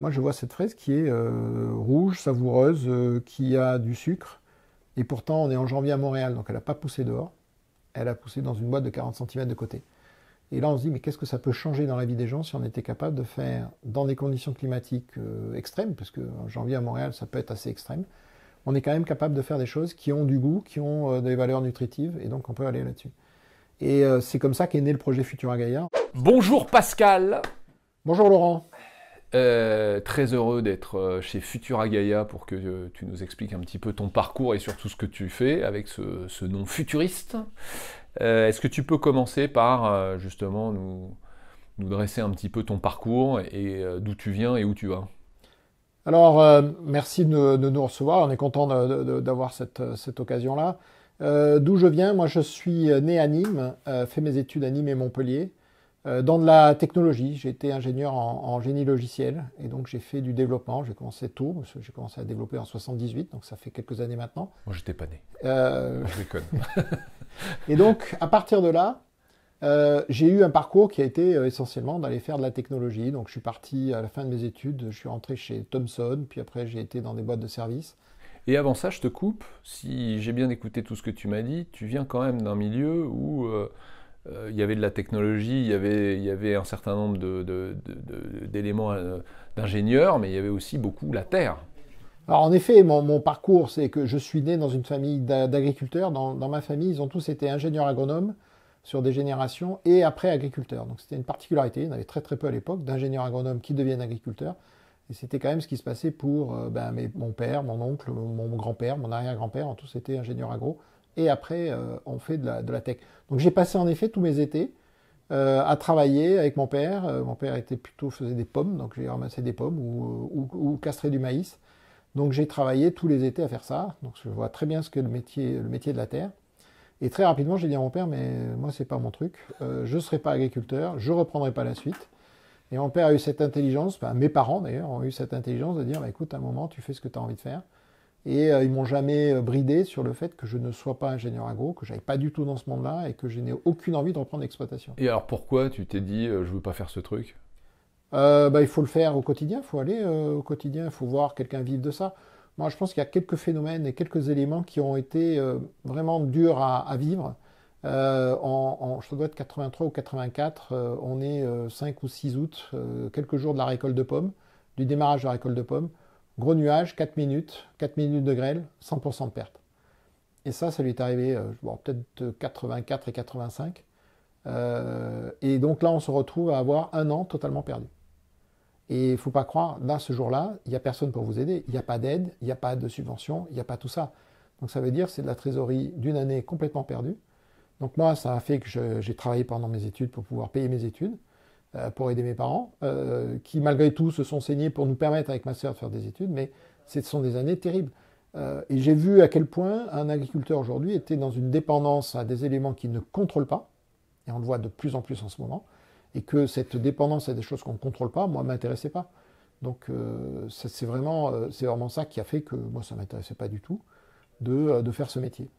Moi, je vois cette fraise qui est rouge, savoureuse, qui a du sucre. Et pourtant, on est en janvier à Montréal, donc elle n'a pas poussé dehors. Elle a poussé dans une boîte de 40 centimètres de côté. Et là, on se dit, mais qu'est-ce que ça peut changer dans la vie des gens si on était capable de faire, dans des conditions climatiques extrêmes, parce que en janvier à Montréal, ça peut être assez extrême, on est quand même capable de faire des choses qui ont du goût, qui ont des valeurs nutritives, et donc on peut aller là-dessus. Et c'est comme ça qu'est né le projet Futura Gaia. Bonjour Pascal. Bonjour Laurent. Très heureux d'être chez Futura Gaia pour que tu nous expliques un petit peu ton parcours et surtout ce que tu fais avec ce nom futuriste. Est-ce que tu peux commencer par justement nous dresser un petit peu ton parcours et d'où tu viens et où tu vas? Alors, merci de nous recevoir. On est content d'avoir cette occasion-là. D'où je viens, moi je suis né à Nîmes, fait mes études à Nîmes et Montpellier, dans de la technologie. J'ai été ingénieur en génie logiciel et donc j'ai fait du développement. J'ai commencé tôt, parce que j'ai commencé à développer en 78, donc ça fait quelques années maintenant. Moi j'étais pas né. Euh, Je déconne. et donc, à partir de là, j'ai eu un parcours qui a été essentiellement d'aller faire de la technologie. Donc, je suis parti à la fin de mes études, je suis rentré chez Thomson, puis après, j'ai été dans des boîtes de services. Et avant ça, je te coupe. Si j'ai bien écouté tout ce que tu m'as dit, tu viens quand même d'un milieu où il y avait de la technologie, il y avait un certain nombre d'éléments d'ingénieurs, mais il y avait aussi beaucoup la terre. Alors, en effet, mon parcours, c'est que je suis né dans une famille d'agriculteurs. Dans ma famille, ils ont tous été ingénieurs agronomes sur des générations et après agriculteurs. Donc, c'était une particularité. Il y en avait très très peu à l'époque d'ingénieurs agronomes qui deviennent agriculteurs. Et c'était quand même ce qui se passait pour mon père, mon oncle, mon grand-père, mon arrière-grand-père, ont tous été ingénieurs agro. Et après, on fait de la tech. Donc j'ai passé en effet tous mes étés à travailler avec mon père. Mon père faisait des pommes, donc j'ai ramassé des pommes ou castré du maïs. Donc j'ai travaillé tous les étés à faire ça. Donc je vois très bien ce que le métier de la terre. Et très rapidement, j'ai dit à mon père, mais moi, c'est pas mon truc. Je ne serai pas agriculteur, je ne reprendrai pas la suite. Et mon père a eu cette intelligence, enfin, mes parents d'ailleurs ont eu cette intelligence de dire bah, écoute, à un moment, tu fais ce que tu as envie de faire. Et ils m'ont jamais bridé sur le fait que je ne sois pas ingénieur agro, que j'aille pas du tout dans ce monde-là et que je n'ai aucune envie de reprendre l'exploitation. Et alors pourquoi tu t'es dit je veux pas faire ce truc? Il faut le faire au quotidien, il faut aller au quotidien, il faut voir quelqu'un vivre de ça. Moi, je pense qu'il y a quelques phénomènes et quelques éléments qui ont été vraiment durs à vivre. Ça doit être 83 ou 84, on est 5 ou 6 août, quelques jours de la récolte de pommes, du démarrage de la récolte de pommes. Gros nuage, 4 minutes de grêle, 100% de perte. Et ça lui est arrivé peut-être 84 et 85. Et donc là, on se retrouve à avoir un an totalement perdu. Et il ne faut pas croire, là, ce jour-là, il n'y a personne pour vous aider. Il n'y a pas d'aide, il n'y a pas de subvention, il n'y a pas tout ça. Donc ça veut dire que c'est de la trésorerie d'une année complètement perdue. Donc moi, ça a fait que j'ai travaillé pendant mes études pour pouvoir payer mes études, pour aider mes parents, qui malgré tout se sont saignés pour nous permettre avec ma sœur de faire des études, mais ce sont des années terribles. Et j'ai vu à quel point un agriculteur aujourd'hui était dans une dépendance à des éléments qu'il ne contrôle pas, et on le voit de plus en plus en ce moment, et que cette dépendance à des choses qu'on ne contrôle pas, moi, ne m'intéressait pas. Donc c'est vraiment ça qui a fait que moi, ça ne m'intéressait pas du tout de faire ce métier.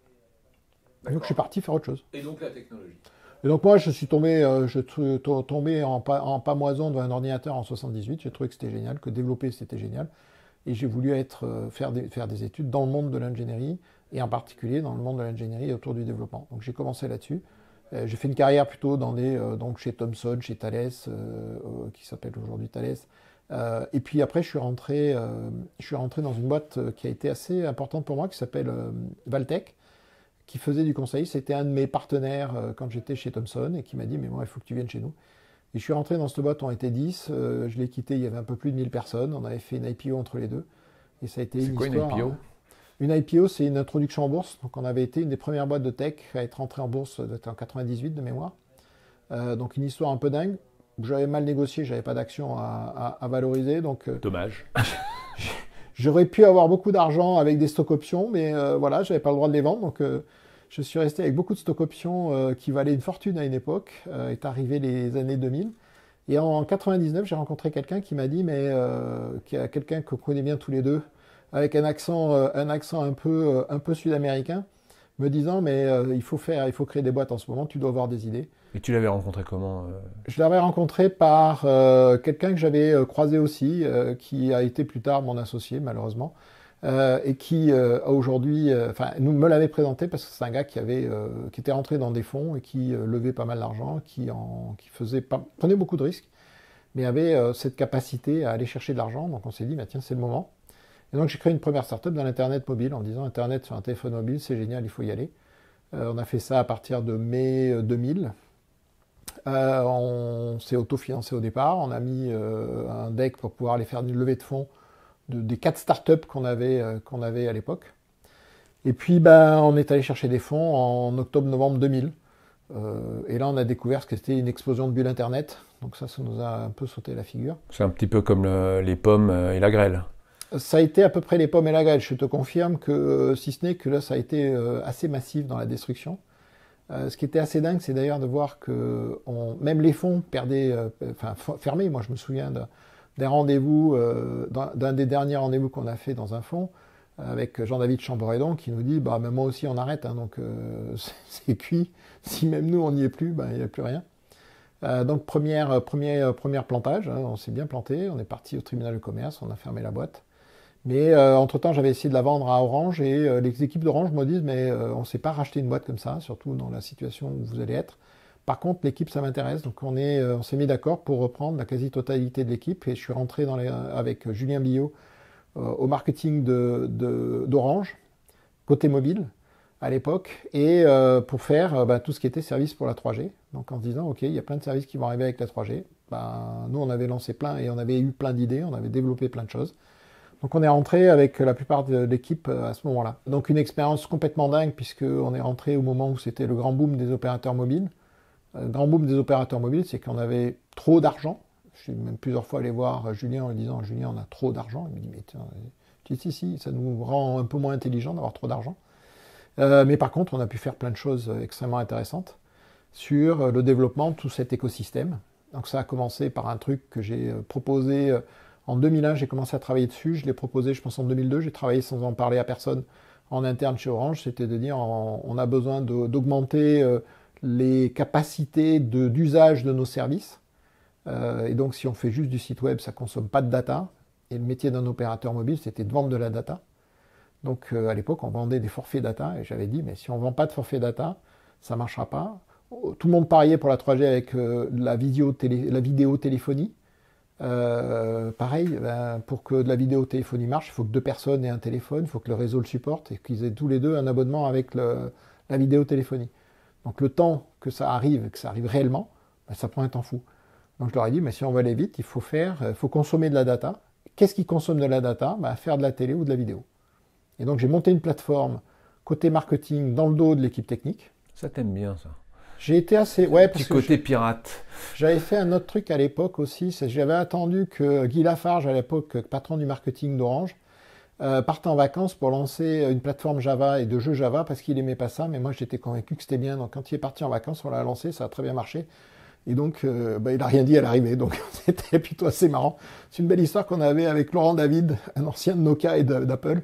Donc je suis parti faire autre chose. Et donc la technologie. Et donc moi, je suis tombé en pamoison devant un ordinateur en 78. J'ai trouvé que c'était génial, que développer c'était génial. Et j'ai voulu faire des études dans le monde de l'ingénierie, et en particulier dans le monde de l'ingénierie autour du développement. Donc j'ai commencé là-dessus. J'ai fait une carrière plutôt donc chez Thomson, chez Thales, qui s'appelle aujourd'hui Thales. Et puis après, je suis rentré dans une boîte qui a été assez importante pour moi, qui s'appelle Valtech, qui faisait du conseil. C'était un de mes partenaires quand j'étais chez Thomson et qui m'a dit mais moi il faut que tu viennes chez nous. Et je suis rentré dans cette boîte, on était 10, je l'ai quitté, il y avait un peu plus de 1000 personnes, on avait fait une IPO entre les deux. Et ça a été C'est une quoi une histoire. IPO? Une IPO, c'est une introduction en bourse. Donc on avait été une des premières boîtes de tech à être rentrée en bourse en 98 de mémoire. Donc une histoire un peu dingue. J'avais mal négocié, j'avais pas d'action à valoriser. Donc Dommage. j'aurais pu avoir beaucoup d'argent avec des stock options, mais voilà, j'avais pas le droit de les vendre. Donc je suis resté avec beaucoup de stock options qui valaient une fortune à une époque. Est arrivé les années 2000. Et en 99, j'ai rencontré quelqu'un qui m'a dit, quelqu'un qu'on connaît bien tous les deux, avec un accent un peu sud-américain, me disant, il faut créer des boîtes en ce moment, tu dois avoir des idées. Et tu l'avais rencontré comment Je l'avais rencontré par quelqu'un que j'avais croisé aussi, qui a été plus tard mon associé, malheureusement, et qui a aujourd'hui, enfin, nous me l'avait présenté parce que c'est un gars qui était rentré dans des fonds et qui levait pas mal d'argent, qui prenait beaucoup de risques, mais avait cette capacité à aller chercher de l'argent. Donc on s'est dit, bah, tiens, c'est le moment. Et donc j'ai créé une première startup dans l'Internet mobile en disant, Internet sur un téléphone mobile, c'est génial, il faut y aller. On a fait ça à partir de mai 2000. On s'est autofinancé au départ. On a mis un deck pour pouvoir aller faire une levée de fonds des 4 startups qu'on avait à l'époque. Et puis, on est allé chercher des fonds en octobre-novembre 2000. Et là, on a découvert ce que c'était une explosion de bulles Internet. Donc ça nous a un peu sauté la figure. C'est un petit peu comme les pommes et la grêle. Ça a été à peu près les pommes et la grêle. Je te confirme que, si ce n'est que là, ça a été assez massif dans la destruction. Ce qui était assez dingue, c'est d'ailleurs de voir que même les fonds fermaient. Moi, je me souviens des rendez-vous, d'un des derniers rendez-vous qu'on a fait dans un fonds, avec Jean-David Chamboredon, qui nous dit, bah, même moi aussi, on arrête, hein, donc c'est cuit. Si même nous, on n'y est plus, il n'y a plus rien. Donc, premier plantage, hein, on s'est bien planté, on est parti au tribunal de commerce, on a fermé la boîte. Mais entre-temps, j'avais essayé de la vendre à Orange et les équipes d'Orange me disent, mais on ne sait pas racheter une boîte comme ça, surtout dans la situation où vous allez être. Par contre, l'équipe, ça m'intéresse. Donc on s'est mis d'accord pour reprendre la quasi-totalité de l'équipe et je suis rentré avec Julien Billot au marketing d'Orange, côté mobile à l'époque, et pour faire tout ce qui était service pour la 3G. Donc en se disant, OK, il y a plein de services qui vont arriver avec la 3G. Nous, on avait lancé plein et on avait eu plein d'idées, on avait développé plein de choses. Donc on est rentré avec la plupart de l'équipe à ce moment-là. Donc une expérience complètement dingue puisqu'on est rentré au moment où c'était le grand boom des opérateurs mobiles. Le grand boom des opérateurs mobiles, c'est qu'on avait trop d'argent. Je suis même plusieurs fois allé voir Julien en lui disant, Julien, on a trop d'argent. Il me dit, mais tiens, je dis, si, ça nous rend un peu moins intelligents d'avoir trop d'argent. Mais par contre, on a pu faire plein de choses extrêmement intéressantes sur le développement de tout cet écosystème. Donc ça a commencé par un truc que j'ai proposé en 2001, j'ai commencé à travailler dessus. Je l'ai proposé, je pense, en 2002. J'ai travaillé sans en parler à personne en interne chez Orange. C'était de dire, on a besoin d'augmenter les capacités d'usage de nos services. Et donc, si on fait juste du site web, ça ne consomme pas de data. Et le métier d'un opérateur mobile, c'était de vendre de la data. Donc, à l'époque, on vendait des forfaits data. Et j'avais dit, mais si on ne vend pas de forfait data, ça ne marchera pas. Tout le monde pariait pour la 3G avec la vidéotéléphonie. Pareil, pour que de la vidéotéléphonie marche, il faut que 2 personnes aient un téléphone, il faut que le réseau le supporte et qu'ils aient tous les deux un abonnement avec la vidéotéléphonie. Donc le temps que ça arrive réellement, ça prend un temps fou. Donc je leur ai dit, mais si on veut aller vite, il faut consommer de la data. Qu'est-ce qui consomme de la data? Faire de la télé ou de la vidéo. Et donc j'ai monté une plateforme côté marketing dans le dos de l'équipe technique. Ça t'aime bien, ça. J'ai été assez... Ouais, parce côté pirate. J'avais fait un autre truc à l'époque aussi. J'avais attendu que Guy Lafarge, à l'époque patron du marketing d'Orange, parte en vacances pour lancer une plateforme Java et de jeux Java parce qu'il aimait pas ça. Mais moi, j'étais convaincu que c'était bien. Donc quand il est parti en vacances, on l'a lancé, ça a très bien marché. Et donc, il n'a rien dit à l'arrivée. Donc c'était plutôt assez marrant. C'est une belle histoire qu'on avait avec Laurent David, un ancien de Nokia et d'Apple.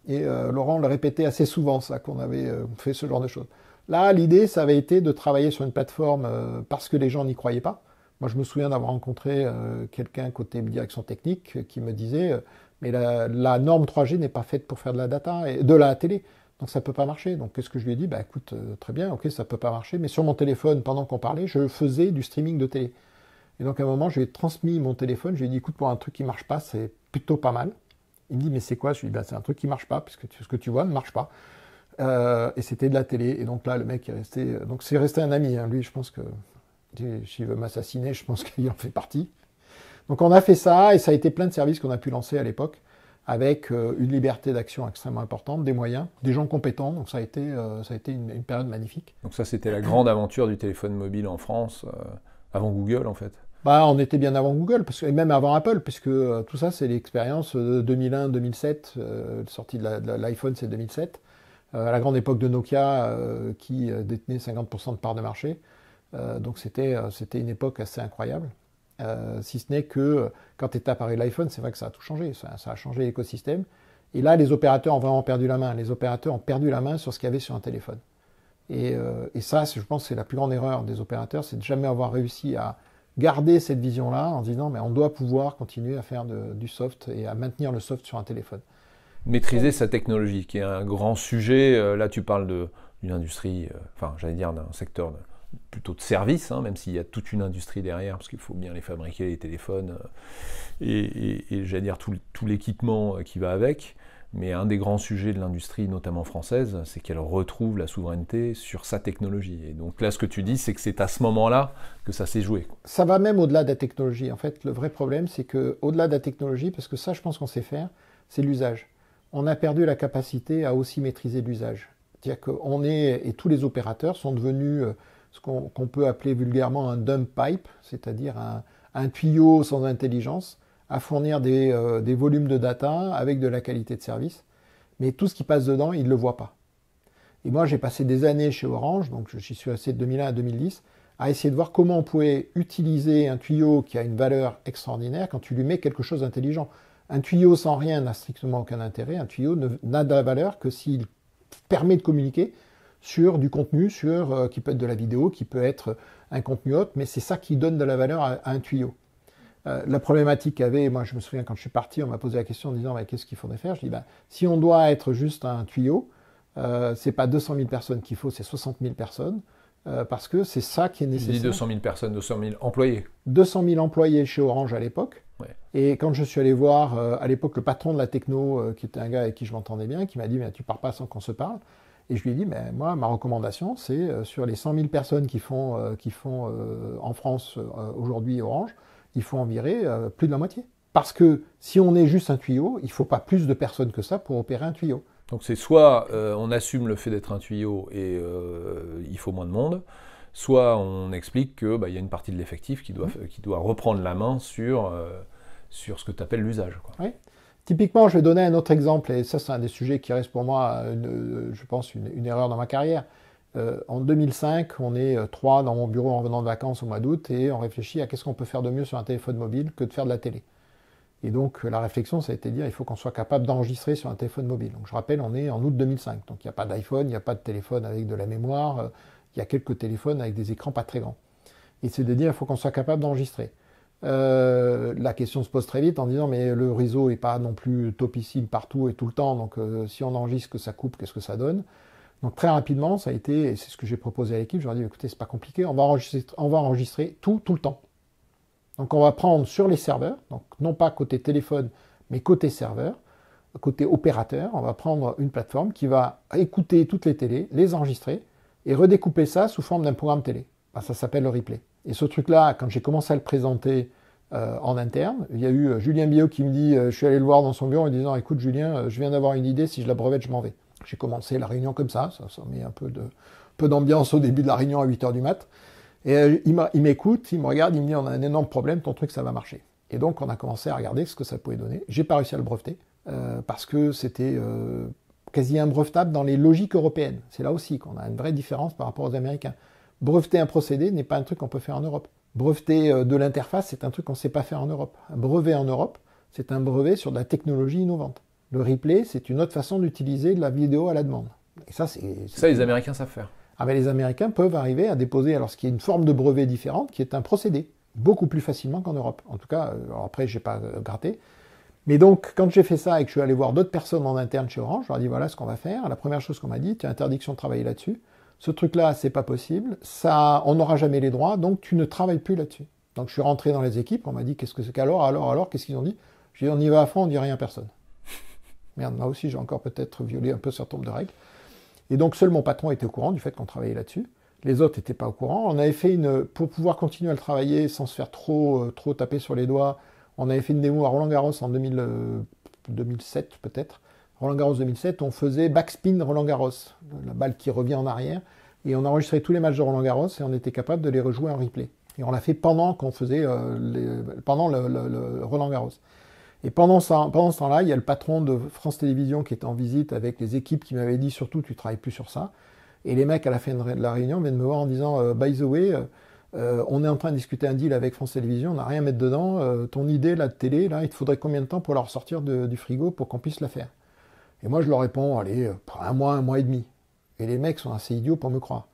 Et Laurent le répétait assez souvent, ça, qu'on avait fait ce genre de choses. Là, l'idée, ça avait été de travailler sur une plateforme parce que les gens n'y croyaient pas. Moi, je me souviens d'avoir rencontré quelqu'un côté direction technique qui me disait mais la norme 3G n'est pas faite pour faire de la data et de la télé, donc ça peut pas marcher. Donc, qu'est-ce que je lui ai dit? Écoute, très bien, ok, ça peut pas marcher, mais sur mon téléphone, pendant qu'on parlait, je faisais du streaming de télé. Et donc, à un moment, je lui ai transmis mon téléphone, je lui ai dit, écoute, pour un truc qui marche pas, c'est plutôt pas mal. Il me dit, mais c'est quoi? Je lui ai dit, c'est un trutruc qui marche pas, puisque ce que tu vois ne marche pas. Et c'était de la télé. Et donc là, le mec est resté... Donc c'est resté un ami. Hein. Lui, je pense que s'il veut m'assassiner, je pense qu'il en fait partie. Donc on a fait ça, et ça a été plein de services qu'on a pu lancer à l'époque, avec une liberté d'action extrêmement importante, des moyens, des gens compétents. Donc ça a été une période magnifique. Donc ça, c'était la grande aventure du téléphone mobile en France, avant Google, en fait. On était bien avant Google, et même avant Apple, puisque tout ça, c'est l'expérience 2001-2007. Sortie de l'iPhone, c'est 2007. À la grande époque de Nokia, qui détenait 50% de part de marché. Donc c'était une époque assez incroyable. Si ce n'est que quand est apparu l'iPhone, c'est vrai que ça a tout changé. Ça a changé l'écosystème. Et là, les opérateurs ont vraiment perdu la main. Les opérateurs ont perdu la main sur ce qu'il y avait sur un téléphone. Et ça, je pense que c'est la plus grande erreur des opérateurs, c'est de jamais avoir réussi à garder cette vision-là en disant mais on doit pouvoir continuer à faire du soft et à maintenir le soft sur un téléphone. Maîtriser sa technologie, qui est un grand sujet. Là, tu parles d'une industrie, enfin, j'allais dire d'un secteur plutôt de service, hein, même s'il y a toute une industrie derrière, parce qu'il faut bien les fabriquer, les téléphones, et j'allais dire tout l'équipement qui va avec. Mais un des grands sujets de l'industrie, notamment française, c'est qu'elle retrouve la souveraineté sur sa technologie. Et donc là, ce que tu dis, c'est que c'est à ce moment-là que ça s'est joué. Ça va même au-delà de la technologie. En fait, le vrai problème, c'est qu'au-delà de la technologie, parce que ça, je pense qu'on sait faire, c'est l'usage. On a perdu la capacité à aussi maîtriser l'usage. C'est-à-dire qu'on est, et tous les opérateurs sont devenus ce qu'on peut appeler vulgairement un dumb pipe, c'est-à-dire un tuyau sans intelligence, à fournir des volumes de data avec de la qualité de service. Mais tout ce qui passe dedans, ils ne le voient pas. Et moi, j'ai passé des années chez Orange, donc j'y suis resté de 2001 à 2010, à essayer de voir comment on pouvait utiliser un tuyau qui a une valeur extraordinaire quand tu lui mets quelque chose d'intelligent. Un tuyau sans rien n'a strictement aucun intérêt. Un tuyau n'a de la valeur que s'il permet de communiquer sur du contenu, qui peut être de la vidéo, qui peut être un contenu autre, mais c'est ça qui donne de la valeur à un tuyau. La problématique qu'avait, moi je me souviens quand je suis parti, on m'a posé la question en disant qu'est-ce qu'il faudrait faire. Je dis si on doit être juste un tuyau, c'est pas 200 000 personnes qu'il faut, c'est 60 000 personnes, parce que c'est ça qui est nécessaire. Tu dis 200 000 personnes, 200 000 employés. 200 000 employés chez Orange à l'époque. Ouais. Et quand je suis allé voir à l'époque le patron de la techno, qui était un gars avec qui je m'entendais bien, qui m'a dit tu pars pas sans qu'on se parle. Et je lui ai dit moi ma recommandation c'est sur les 100 000 personnes qui font en France aujourd'hui Orange, il faut en virer plus de la moitié. Parce que si on est juste un tuyau, il ne faut pas plus de personnes que ça pour opérer un tuyau. Donc c'est soit on assume le fait d'être un tuyau et il faut moins de monde, soit on explique qu'il y a une partie de l'effectif qui doit reprendre la main sur ce que tu appelles l'usage. Oui. Typiquement, je vais donner un autre exemple, et ça c'est un des sujets qui reste pour moi, je pense, une erreur dans ma carrière. En 2005, on est 3 dans mon bureau en revenant de vacances au mois d'août et on réfléchit à qu'est-ce qu'on peut faire de mieux sur un téléphone mobile que de faire de la télé. Et donc la réflexion, ça a été de dire il faut qu'on soit capable d'enregistrer sur un téléphone mobile. Donc je rappelle, on est en août 2005, donc il n'y a pas d'iPhone, il n'y a pas de téléphone avec de la mémoire, il y a quelques téléphones avec des écrans pas très grands. Et c'est de dire il faut qu'on soit capable d'enregistrer. La question se pose très vite en disant mais le réseau n'est pas non plus topissime partout et tout le temps, donc si on enregistre que ça coupe, qu'est-ce que ça donne? Donc très rapidement, ça a été, et c'est ce que j'ai proposé à l'équipe, je leur ai dit, écoutez, c'est pas compliqué, on va enregistrer tout le temps. Donc on va prendre sur les serveurs, donc non pas côté téléphone, mais côté serveur, côté opérateur, on va prendre une plateforme qui va écouter toutes les télés, les enregistrer, et redécouper ça sous forme d'un programme télé. Ça s'appelle le replay. Et ce truc-là, quand j'ai commencé à le présenter en interne, il y a eu Julien Biot qui me dit, je suis allé le voir dans son bureau en disant, écoute Julien, je viens d'avoir une idée, si je la brevette, je m'en vais. J'ai commencé la réunion comme ça met un peu d'ambiance au début de la réunion à 8h du mat. Et il m'écoute, il me regarde, il me dit on a un énorme problème, ton truc ça va marcher. Et donc on a commencé à regarder ce que ça pouvait donner. J'ai pas réussi à le breveter, parce que c'était quasi imbrevetable dans les logiques européennes. C'est là aussi qu'on a une vraie différence par rapport aux Américains. Breveter un procédé n'est pas un truc qu'on peut faire en Europe. Breveter de l'interface, c'est un truc qu'on ne sait pas faire en Europe. Un brevet en Europe, c'est un brevet sur de la technologie innovante. Le replay, c'est une autre façon d'utiliser de la vidéo à la demande. Et ça, les Américains savent faire. Ah ben, les Américains peuvent arriver à déposer, alors ce qui est une forme de brevet différente, qui est un procédé, beaucoup plus facilement qu'en Europe. En tout cas, alors après, je n'ai pas gratté. Mais donc, quand j'ai fait ça et que je suis allé voir d'autres personnes en interne chez Orange, je leur ai dit, voilà ce qu'on va faire. La première chose qu'on m'a dit, tu as interdiction de travailler là-dessus. Ce truc-là, c'est pas possible. Ça, on n'aura jamais les droits, donc tu ne travailles plus là-dessus. Donc, je suis rentré dans les équipes, on m'a dit, qu'est-ce que c'est qu'alors, qu'est-ce qu'ils ont dit? J'ai dit, on y va à fond, on ne dit rien à personne. Merde, moi aussi, j'ai encore peut-être violé un peu un certain nombre de règles. Et donc, seul mon patron était au courant du fait qu'on travaillait là-dessus. Les autres n'étaient pas au courant. On avait fait pour pouvoir continuer à le travailler sans se faire trop taper sur les doigts, on avait fait une démo à Roland-Garros en 2007 peut-être. Roland-Garros 2007, on faisait backspin Roland-Garros, la balle qui revient en arrière, et on enregistrait tous les matchs de Roland-Garros et on était capable de les rejouer en replay. Et on l'a fait pendant qu'on faisait pendant le Roland-Garros. Et pendant ce temps-là, il y a le patron de France Télévisions qui était en visite avec les équipes qui m'avaient dit surtout tu travailles plus sur ça. Et les mecs à la fin de la réunion viennent me voir en disant by the way, on est en train de discuter un deal avec France Télévisions, on n'a rien à mettre dedans. Ton idée là de télé, là, il te faudrait combien de temps pour la ressortir du frigo pour qu'on puisse la faire? Et moi je leur réponds allez, un mois et demi. Et les mecs sont assez idiots pour me croire.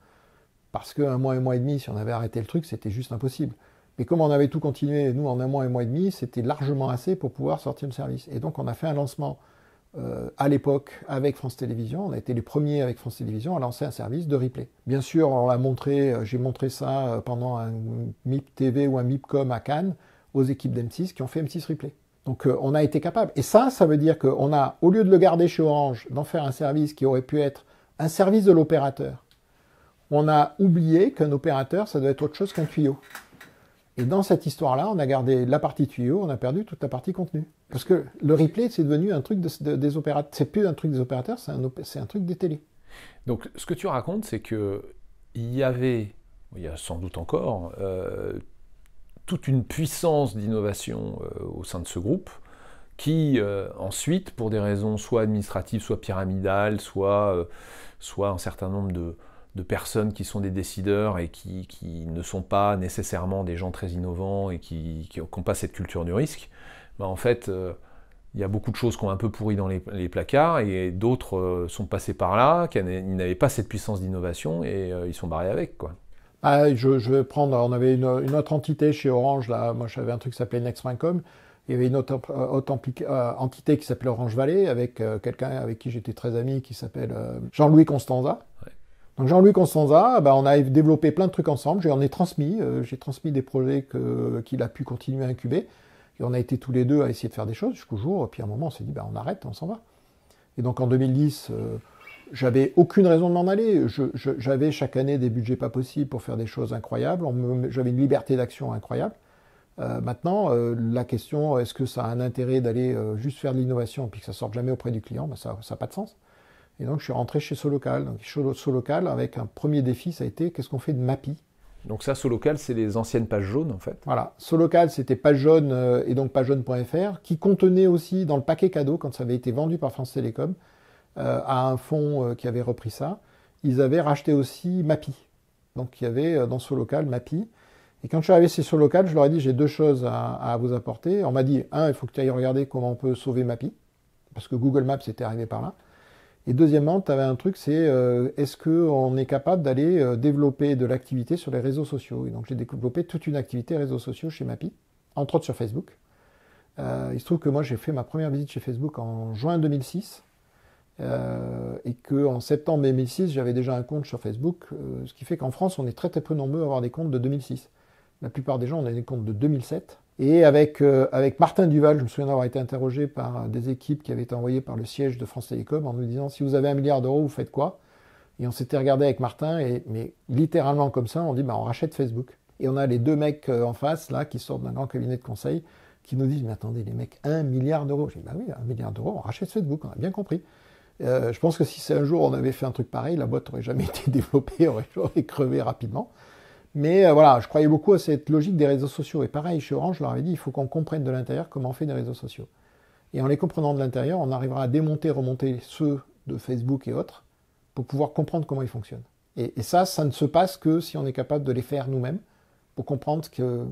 Parce qu'un mois et demi, si on avait arrêté le truc, c'était juste impossible. Mais comme on avait tout continué, nous, en un mois et demi, c'était largement assez pour pouvoir sortir le service. Et donc, on a fait un lancement à l'époque avec France Télévisions. On a été les premiers avec France Télévisions à lancer un service de replay. Bien sûr, on l'a montré, j'ai montré ça pendant un MIP TV ou un MIPCOM à Cannes aux équipes d'M6 qui ont fait M6 Replay. Donc, on a été capable. Et ça veut dire qu'on a, au lieu de le garder chez Orange, d'en faire un service qui aurait pu être un service de l'opérateur, on a oublié qu'un opérateur, ça doit être autre chose qu'un tuyau. Et dans cette histoire-là, on a gardé la partie tuyau, on a perdu toute la partie contenu. Parce que le replay, c'est devenu un truc des opérateurs. C'est plus un truc des opérateurs, c'est un truc des télés. Donc, ce que tu racontes, c'est que il y a sans doute encore, toute une puissance d'innovation au sein de ce groupe, qui ensuite, pour des raisons soit administratives, soit pyramidales, soit un certain nombre de personnes qui sont des décideurs et qui ne sont pas nécessairement des gens très innovants et qui n'ont pas cette culture du risque, ben en fait, il y a beaucoup de choses qui ont un peu pourri dans les placards et d'autres sont passés par là, qui n'avaient pas cette puissance d'innovation et ils sont barrés avec, quoi. Je vais prendre, on avait une autre entité chez Orange, là, moi j'avais un truc qui s'appelait Next.com, il y avait une autre entité qui s'appelait Orange Valley, avec quelqu'un avec qui j'étais très ami, qui s'appelle Jean-Louis Constanza. Ouais. Donc Jean-Louis Constanza, on a développé plein de trucs ensemble, j'ai transmis des projets qu'il a pu continuer à incuber, et on a été tous les deux à essayer de faire des choses jusqu'au jour, et puis à un moment on s'est dit, on arrête, on s'en va. Et donc en 2010, j'avais aucune raison de m'en aller, j'avais chaque année des budgets pas possibles pour faire des choses incroyables, j'avais une liberté d'action incroyable. Maintenant, la question, est-ce que ça a un intérêt d'aller juste faire de l'innovation et puis que ça ne sorte jamais auprès du client, ça n'a pas de sens. Et donc, je suis rentré chez Solocal. Donc, chez Solocal, avec un premier défi, ça a été, qu'est-ce qu'on fait de Mappy? Donc ça, Solocal, c'est les anciennes pages jaunes, en fait. Voilà. Solocal, c'était page jaune et donc pagejaune.fr, qui contenait aussi, dans le paquet cadeau, quand ça avait été vendu par France Télécom, à un fonds qui avait repris ça, ils avaient racheté aussi Mappy. Donc, il y avait dans Solocal Mappy. Et quand je suis arrivé chez Solocal, je leur ai dit, j'ai deux choses à vous apporter. On m'a dit, il faut que tu ailles regarder comment on peut sauver Mappy, parce que Google Maps était arrivé par là. Et deuxièmement, tu avais un truc, c'est est-ce qu'on est capable d'aller développer de l'activité sur les réseaux sociaux? Et donc j'ai développé toute une activité réseaux sociaux chez Mappy, entre autres sur Facebook. Il se trouve que moi j'ai fait ma première visite chez Facebook en juin 2006, et qu'en septembre 2006, j'avais déjà un compte sur Facebook, ce qui fait qu'en France, on est très très peu nombreux à avoir des comptes de 2006. La plupart des gens, on a des comptes de 2007. Et avec Martin Duval, je me souviens d'avoir été interrogé par des équipes qui avaient été envoyées par le siège de France Télécom en nous disant, si vous avez 1 milliard d'euros, vous faites quoi? Et on s'était regardé avec Martin, mais littéralement comme ça, on dit, on rachète Facebook. Et on a les deux mecs en face, là, qui sortent d'un grand cabinet de conseil, qui nous disent, mais attendez, les mecs, 1 milliard d'euros. J'ai dit, oui, 1 milliard d'euros, on rachète Facebook, on a bien compris. Je pense que si un jour on avait fait un truc pareil, la boîte n'aurait jamais été développée, aurait crevé rapidement. Mais voilà, je croyais beaucoup à cette logique des réseaux sociaux. Et pareil, chez Orange, je leur avais dit, il faut qu'on comprenne de l'intérieur comment on fait des réseaux sociaux. Et en les comprenant de l'intérieur, on arrivera à démonter, remonter ceux de Facebook et autres pour pouvoir comprendre comment ils fonctionnent. Et ça ne se passe que si on est capable de les faire nous-mêmes pour comprendre que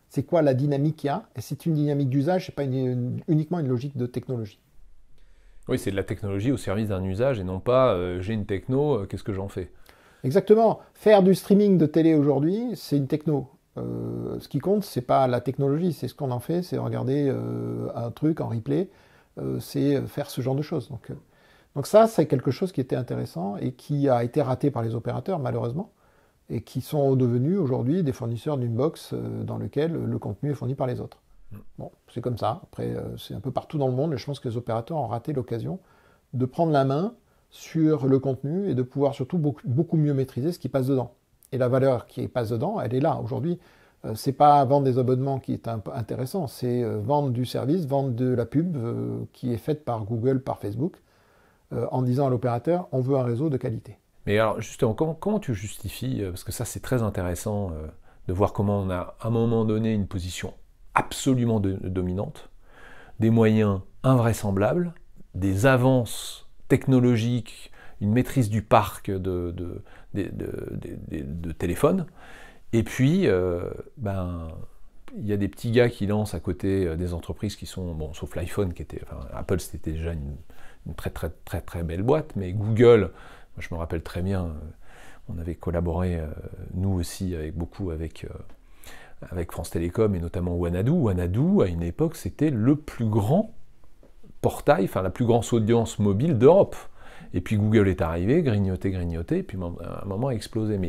c'est quoi la dynamique qu'il y a. Et c'est une dynamique d'usage, c'est pas uniquement une logique de technologie. Oui, c'est de la technologie au service d'un usage et non pas j'ai une techno, qu'est-ce que j'en fais? Exactement. Faire du streaming de télé aujourd'hui, c'est une techno. Ce qui compte, c'est pas la technologie, c'est ce qu'on en fait, c'est regarder un truc en replay, c'est faire ce genre de choses. Donc ça, c'est quelque chose qui était intéressant et qui a été raté par les opérateurs, malheureusement, et qui sont devenus aujourd'hui des fournisseurs d'une box dans lequel le contenu est fourni par les autres. Bon, c'est comme ça. Après, c'est un peu partout dans le monde et je pense que les opérateurs ont raté l'occasion de prendre la main sur le contenu et de pouvoir surtout beaucoup mieux maîtriser ce qui passe dedans. Et la valeur qui passe dedans, elle est là. Aujourd'hui, c'est pas vendre des abonnements qui est intéressant, c'est vendre du service, vendre de la pub qui est faite par Google, par Facebook, en disant à l'opérateur, on veut un réseau de qualité. Mais alors justement, comment tu justifies, parce que ça c'est très intéressant de voir comment on a à un moment donné une position absolument dominante, des moyens invraisemblables, des avances technologique, une maîtrise du parc de téléphones, et puis il y a des petits gars qui lancent à côté des entreprises qui sont, sauf l'iPhone qui était, Apple c'était déjà une très très très très belle boîte, mais Google, Je me rappelle très bien, on avait collaboré, nous aussi, avec France Télécom et notamment Wanadoo. Wanadoo, à une époque, c'était le plus grand portail, enfin la plus grande audience mobile d'Europe. Et puis Google est arrivé, grignoté, et puis à un moment a explosé.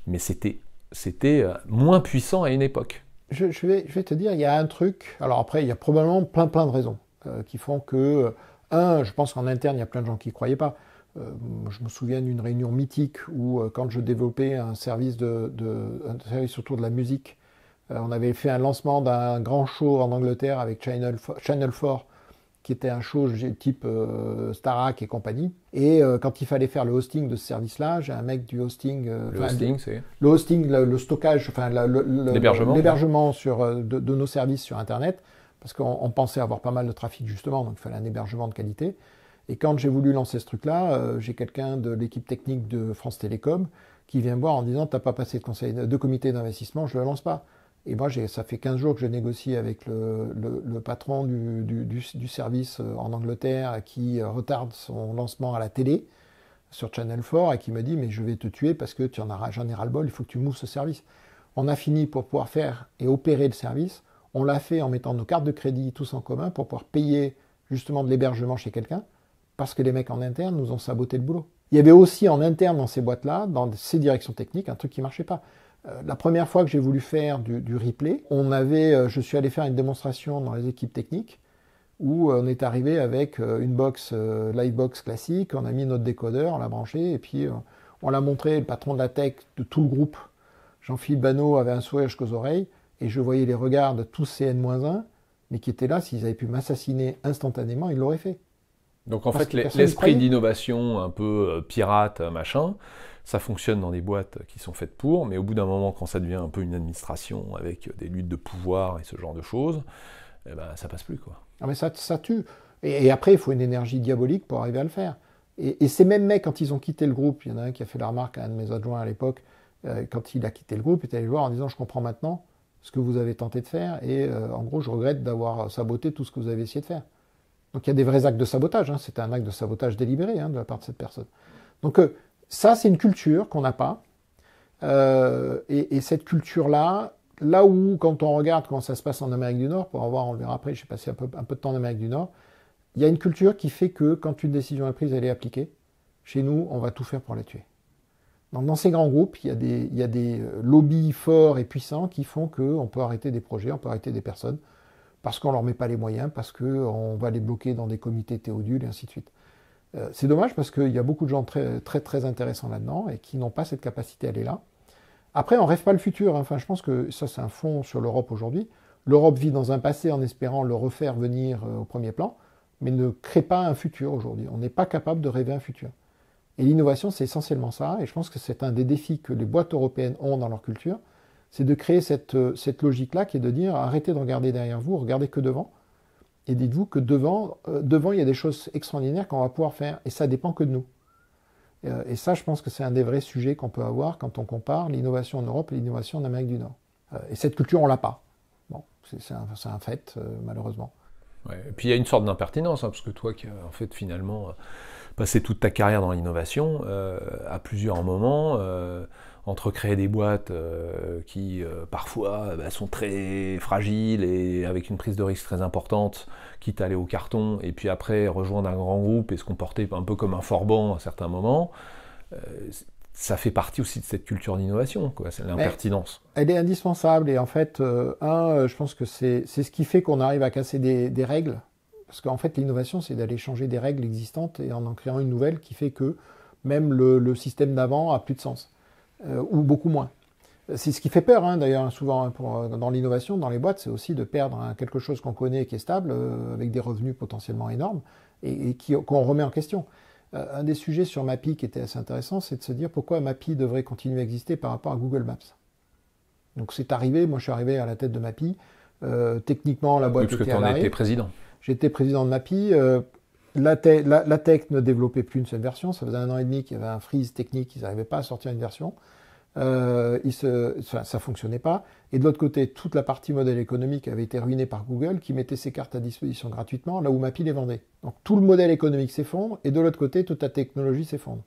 Mais c'était moins puissant à une époque. Je vais te dire, il y a un truc. Alors après, il y a probablement plein de raisons qui font que, je pense qu'en interne, il y a plein de gens qui ne croyaient pas. Je me souviens d'une réunion mythique où, quand je développais un service autour de la musique, on avait fait un lancement d'un grand show en Angleterre avec Channel 4, qui était un show type Starac et compagnie. Et quand il fallait faire le hosting de ce service-là, j'ai un mec du hosting... Le hosting, le stockage, enfin l'hébergement de nos services sur Internet, parce qu'on pensait avoir pas mal de trafic justement, donc il fallait un hébergement de qualité. Et quand j'ai voulu lancer ce truc-là, j'ai quelqu'un de l'équipe technique de France Télécom qui vient me voir en disant « T'as pas passé de comité d'investissement, je ne le lance pas ». Et moi, ça fait 15 jours que je négocie avec le patron du service en Angleterre qui retarde son lancement à la télé sur Channel 4 et qui me dit « Mais je vais te tuer parce que j'en ai ras-le-bol, il faut que tu moves ce service ». On a fini pour pouvoir faire et opérer le service. On l'a fait en mettant nos cartes de crédit tous en commun pour pouvoir payer justement de l'hébergement chez quelqu'un parce que les mecs en interne nous ont saboté le boulot. Il y avait aussi en interne dans ces boîtes-là, dans ces directions techniques, un truc qui ne marchait pas. La première fois que j'ai voulu faire du replay, je suis allé faire une démonstration dans les équipes techniques où on est arrivé avec une box Livebox classique, on a mis notre décodeur, on l'a branché et puis on l'a montré, le patron de la tech de tout le groupe, Jean-Philippe Banneau, avait un sourire jusqu'aux oreilles et je voyais les regards de tous ces N-1, mais qui étaient là, s'ils avaient pu m'assassiner instantanément, ils l'auraient fait. Donc en fait, l'esprit d'innovation un peu pirate, machin, ça fonctionne dans des boîtes qui sont faites pour, mais au bout d'un moment, quand ça devient un peu une administration avec des luttes de pouvoir et ce genre de choses, eh ben, ça passe plus, quoi. Ah mais ça tue. Et après, il faut une énergie diabolique pour arriver à le faire. Et ces mêmes mecs, quand ils ont quitté le groupe, il y en a un qui a fait la remarque à un de mes adjoints à l'époque, quand il a quitté le groupe, il est allé le voir en disant « Je comprends maintenant ce que vous avez tenté de faire, et en gros, je regrette d'avoir saboté tout ce que vous avez essayé de faire. » Donc il y a des vrais actes de sabotage, hein. C'était un acte de sabotage délibéré de la part de cette personne. Donc ça, c'est une culture qu'on n'a pas. Et cette culture-là, là où, quand on regarde comment ça se passe en Amérique du Nord, pour en voir, on le verra après, j'ai passé un peu de temps en Amérique du Nord, il y a une culture qui fait que quand une décision est prise, elle est appliquée. Chez nous, on va tout faire pour la tuer. Donc, dans ces grands groupes, il y a des lobbies forts et puissants qui font qu'on peut arrêter des projets, on peut arrêter des personnes, parce qu'on ne leur met pas les moyens, parce qu'on va les bloquer dans des comités théodules, et ainsi de suite. C'est dommage parce qu'il y a beaucoup de gens très intéressants là-dedans et qui n'ont pas cette capacité à aller là. Après, on ne rêve pas le futur. Enfin, je pense que ça, c'est un fond sur l'Europe aujourd'hui. L'Europe vit dans un passé en espérant le refaire venir au premier plan, mais ne crée pas un futur aujourd'hui. On n'est pas capable de rêver un futur. Et l'innovation, c'est essentiellement ça. Et je pense que c'est un des défis que les boîtes européennes ont dans leur culture. C'est de créer cette logique-là qui est de dire arrêtez de regarder derrière vous, regardez que devant. Et dites-vous que devant, il y a des choses extraordinaires qu'on va pouvoir faire. Et ça dépend que de nous. Et ça, je pense que c'est un des vrais sujets qu'on peut avoir quand on compare l'innovation en Europe et l'innovation en Amérique du Nord. Et cette culture, on ne l'a pas. Bon, c'est un fait, malheureusement. Ouais. Et puis il y a une sorte d'impertinence, hein, parce que toi qui as en fait finalement passé toute ta carrière dans l'innovation, à plusieurs moments, entre créer des boîtes qui parfois sont très fragiles et avec une prise de risque très importante, quitte à aller au carton, et puis après rejoindre un grand groupe et se comporter un peu comme un Forban à certains moments, ça fait partie aussi de cette culture d'innovation, quoi. C'est l'impertinence. Elle est indispensable, et en fait, je pense que c'est ce qui fait qu'on arrive à casser des règles, parce qu'en fait l'innovation c'est d'aller changer des règles existantes et en créant une nouvelle qui fait que même le système d'avant a plus de sens. Ou beaucoup moins. C'est ce qui fait peur, d'ailleurs, souvent, dans l'innovation, dans les boîtes, c'est aussi de perdre quelque chose qu'on connaît et qui est stable, avec des revenus potentiellement énormes, et qu'on remet en question. Un des sujets sur Mappy qui était assez intéressant, c'est de se dire pourquoi Mappy devrait continuer à exister par rapport à Google Maps. Donc c'est arrivé, moi je suis arrivé à la tête de Mappy, techniquement la boîte était à l'arrêt. Parce que tu en étais président. J'étais président de Mappy, la tech ne développait plus une seule version, ça faisait 1 an et demi qu'il y avait un freeze technique, ils n'arrivaient pas à sortir une version, ça fonctionnait pas, et de l'autre côté, toute la partie modèle économique avait été ruinée par Google, qui mettait ses cartes à disposition gratuitement, là où Mappy les vendait. Donc tout le modèle économique s'effondre, et de l'autre côté, toute la technologie s'effondre.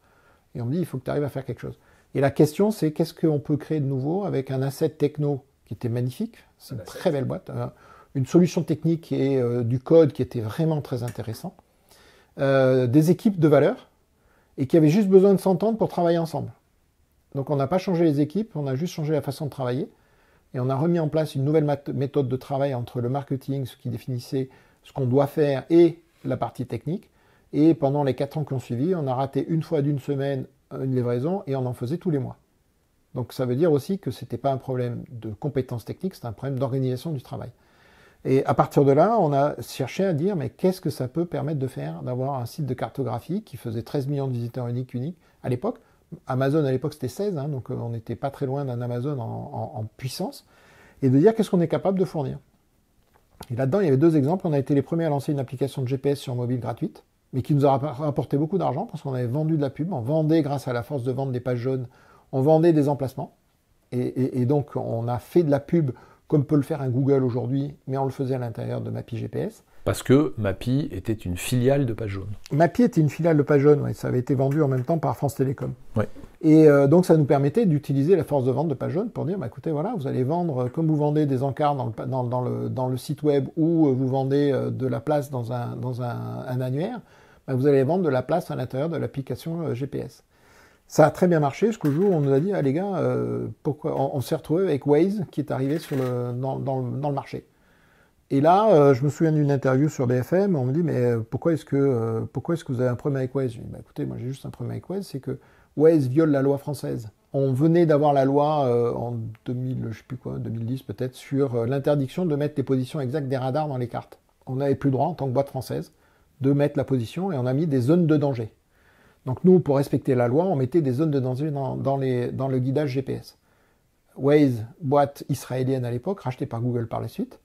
Et on me dit, il faut que tu arrives à faire quelque chose. Et la question, c'est qu'est-ce qu'on peut créer de nouveau avec un asset techno qui était magnifique, c'est une très belle boîte, une solution technique et du code qui était vraiment très intéressant, des équipes de valeur, et qui avaient juste besoin de s'entendre pour travailler ensemble. Donc on n'a pas changé les équipes, on a juste changé la façon de travailler, et on a remis en place une nouvelle méthode de travail entre le marketing, ce qui définissait ce qu'on doit faire, et la partie technique. Et pendant les 4 ans qui ont suivi, on a raté une fois d'une semaine une livraison, et on en faisait tous les mois. Donc ça veut dire aussi que ce n'était pas un problème de compétences techniques, c'était un problème d'organisation du travail. Et à partir de là, on a cherché à dire, mais qu'est-ce que ça peut permettre de faire, d'avoir un site de cartographie qui faisait 13 millions de visiteurs uniques à l'époque. Amazon à l'époque c'était 16, donc on n'était pas très loin d'un Amazon en puissance, et de dire qu'est-ce qu'on est capable de fournir. Et là-dedans, il y avait 2 exemples. On a été les premiers à lancer une application de GPS sur mobile gratuite, mais qui nous a rapporté beaucoup d'argent parce qu'on avait vendu de la pub, on vendait grâce à la force de vente des pages jaunes, on vendait des emplacements, et donc on a fait de la pub comme peut le faire un Google aujourd'hui, mais on le faisait à l'intérieur de Mappy GPS. Parce que Mappy était une filiale de Page Jaune. Mappy était une filiale de Page Jaune, ouais, ça avait été vendu en même temps par France Télécom. Ouais. Et donc ça nous permettait d'utiliser la force de vente de Page Jaune pour dire, bah, écoutez, voilà, vous allez vendre, comme vous vendez des encarts dans le site web ou vous vendez de la place dans un annuaire, bah, vous allez vendre de la place à l'intérieur de l'application GPS. Ça a très bien marché jusqu'au jour où on nous a dit, ah les gars, pourquoi on s'est retrouvé avec Waze qui est arrivé dans le marché. Et là, je me souviens d'une interview sur BFM, on me dit, mais pourquoi est-ce que vous avez un problème avec Waze? Je dis, bah, écoutez, moi j'ai juste un problème avec Waze, c'est que Waze viole la loi française. On venait d'avoir la loi en 2010 peut-être, sur l'interdiction de mettre les positions exactes des radars dans les cartes. On n'avait plus le droit, en tant que boîte française, de mettre la position, et on a mis des zones de danger. Donc nous, pour respecter la loi, on mettait des zones de danger dans le guidage GPS. Waze, boîte israélienne à l'époque, rachetée par Google par la suite,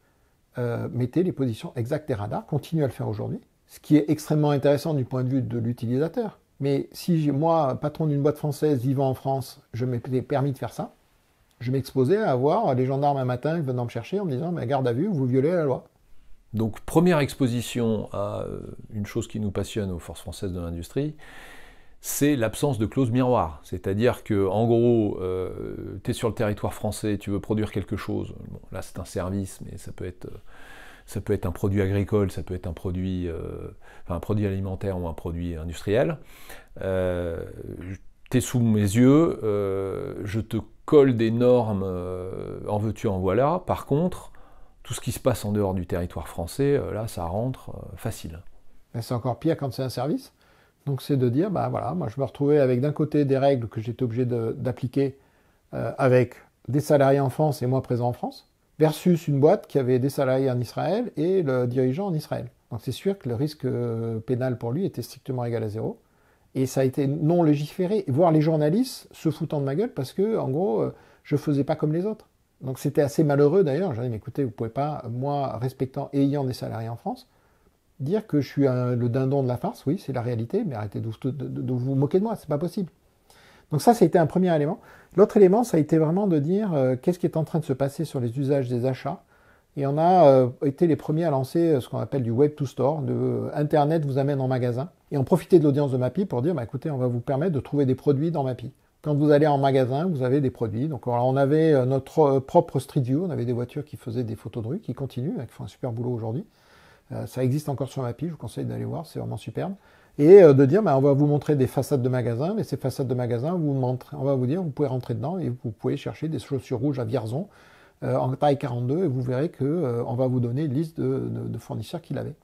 mettait les positions exactes des radars, continue à le faire aujourd'hui, ce qui est extrêmement intéressant du point de vue de l'utilisateur. Mais si moi, patron d'une boîte française vivant en France, je m'étais permis de faire ça, je m'exposais à avoir les gendarmes un matin venant me chercher en me disant, mais garde à vue, vous violez la loi. Donc première exposition à une chose qui nous passionne aux forces françaises de l'industrie, c'est l'absence de clause miroir. C'est-à-dire que, en gros, tu es sur le territoire français, tu veux produire quelque chose. Bon, là, c'est un service, mais ça peut être un produit agricole, ça peut être un produit alimentaire ou un produit industriel. Tu es sous mes yeux, je te colle des normes, en veux-tu, en voilà. Par contre, tout ce qui se passe en dehors du territoire français, là, ça rentre facile. Mais c'est encore pire quand c'est un service. Donc c'est de dire, bah voilà, moi je me retrouvais avec d'un côté des règles que j'étais obligé d'appliquer avec des salariés en France et moi présent en France, versus une boîte qui avait des salariés en Israël et le dirigeant en Israël. Donc c'est sûr que le risque pénal pour lui était strictement égal à 0. Et ça a été non légiféré, voire les journalistes se foutant de ma gueule parce que, en gros, je faisais pas comme les autres. Donc c'était assez malheureux d'ailleurs. J'ai dit, mais écoutez, vous pouvez pas, moi, respectant et ayant des salariés en France, dire que je suis le dindon de la farce, oui, c'est la réalité, mais arrêtez de vous moquer de moi, c'est pas possible. Donc ça a été un premier élément. L'autre élément, ça a été vraiment de dire qu'est-ce qui est en train de se passer sur les usages des achats. Et on a été les premiers à lancer ce qu'on appelle du Web to Store, Internet vous amène en magasin. Et on profitait de l'audience de Mappy pour dire, bah, écoutez, on va vous permettre de trouver des produits dans Mappy. Quand vous allez en magasin, vous avez des produits. Donc alors, on avait notre propre Street View, on avait des voitures qui faisaient des photos de rue, qui continuent, qui font un super boulot aujourd'hui. Ça existe encore sur Mappy, je vous conseille d'aller voir, c'est vraiment superbe. Et de dire, bah, on va vous montrer des façades de magasins, mais ces façades de magasins, on va vous dire, vous pouvez rentrer dedans et vous pouvez chercher des chaussures rouges à Vierzon en taille 42 et vous verrez qu'on va vous donner une liste de fournisseurs qui l'avaient.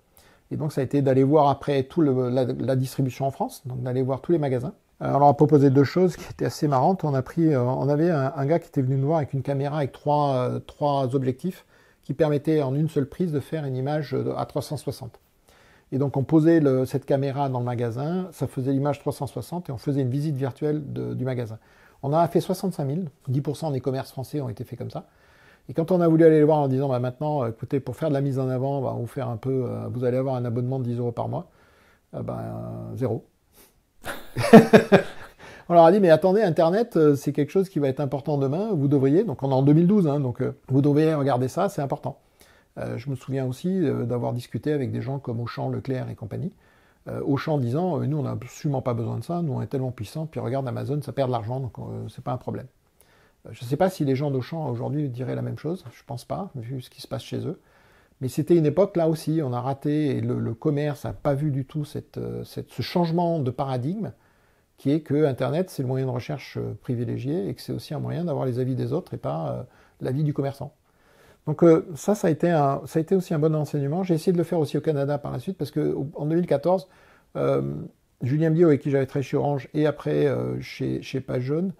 Et donc ça a été d'aller voir après la distribution en France, donc d'aller voir tous les magasins. Alors on a proposé 2 choses qui étaient assez marrantes. On avait un gars qui était venu nous voir avec une caméra avec trois objectifs qui permettait en une seule prise de faire une image à 360. Et donc on posait cette caméra dans le magasin, ça faisait l'image 360 et on faisait une visite virtuelle du magasin. On en a fait 65 000, 10% des commerces français ont été faits comme ça. Et quand on a voulu aller les voir en disant, bah, maintenant, écoutez, pour faire de la mise en avant, bah, on va vous faire un peu, vous allez avoir un abonnement de 10 € par mois, 0. On leur a dit, mais attendez, Internet, c'est quelque chose qui va être important demain, vous devriez, donc on est en 2012, donc vous devriez regarder ça, c'est important. Je me souviens aussi d'avoir discuté avec des gens comme Auchan, Leclerc et compagnie, Auchan disant, nous on n'a absolument pas besoin de ça, nous on est tellement puissants, puis regarde Amazon, ça perd de l'argent, donc c'est pas un problème. Je ne sais pas si les gens d'Auchan aujourd'hui diraient la même chose, je pense pas, vu ce qui se passe chez eux. Mais c'était une époque, là aussi, on a raté, et le commerce n'a pas vu du tout ce changement de paradigme, qui est que Internet, c'est le moyen de recherche privilégié, et que c'est aussi un moyen d'avoir les avis des autres, et pas l'avis du commerçant. Donc ça a été aussi un bon enseignement. J'ai essayé de le faire aussi au Canada par la suite, parce qu'en 2014, Julien Biot, avec qui j'avais travaillé chez Orange, et après chez Page Jaune,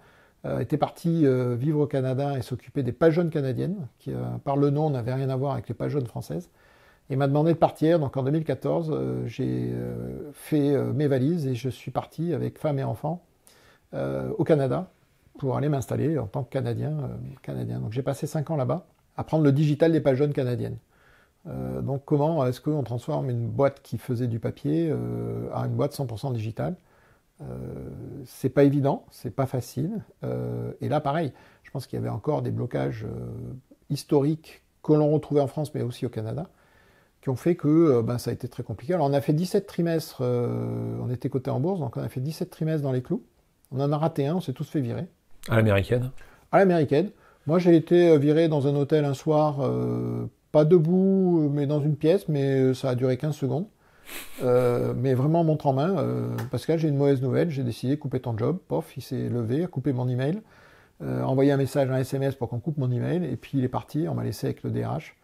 était parti vivre au Canada et s'occuper des pages jaunes canadiennes, qui, par le nom, n'avaient rien à voir avec les pages jaunes françaises. Et m'a demandé de partir. Donc en 2014, j'ai fait mes valises et je suis parti avec femme et enfants au Canada pour aller m'installer en tant que Canadien. Donc j'ai passé 5 ans là-bas à prendre le digital des pages jaunes canadiennes. Donc comment est-ce qu'on transforme une boîte qui faisait du papier à une boîte 100% digitale? C'est pas évident, c'est pas facile. Et là, pareil, je pense qu'il y avait encore des blocages historiques que l'on retrouvait en France, mais aussi au Canada, qui ont fait que ça a été très compliqué. Alors, on a fait 17 trimestres, on était coté en bourse, donc on a fait 17 trimestres dans les clous. On en a raté un, on s'est tous fait virer. À l'américaine? À l'américaine. Moi, j'ai été viré dans un hôtel un soir, pas debout, mais dans une pièce, mais ça a duré 15 secondes. Mais vraiment montre en main, Pascal, j'ai une mauvaise nouvelle, j'ai décidé de couper ton job, pof, il s'est levé, a coupé mon email, envoyé un message, un SMS pour qu'on coupe mon email, et puis il est parti, on m'a laissé avec le DRH,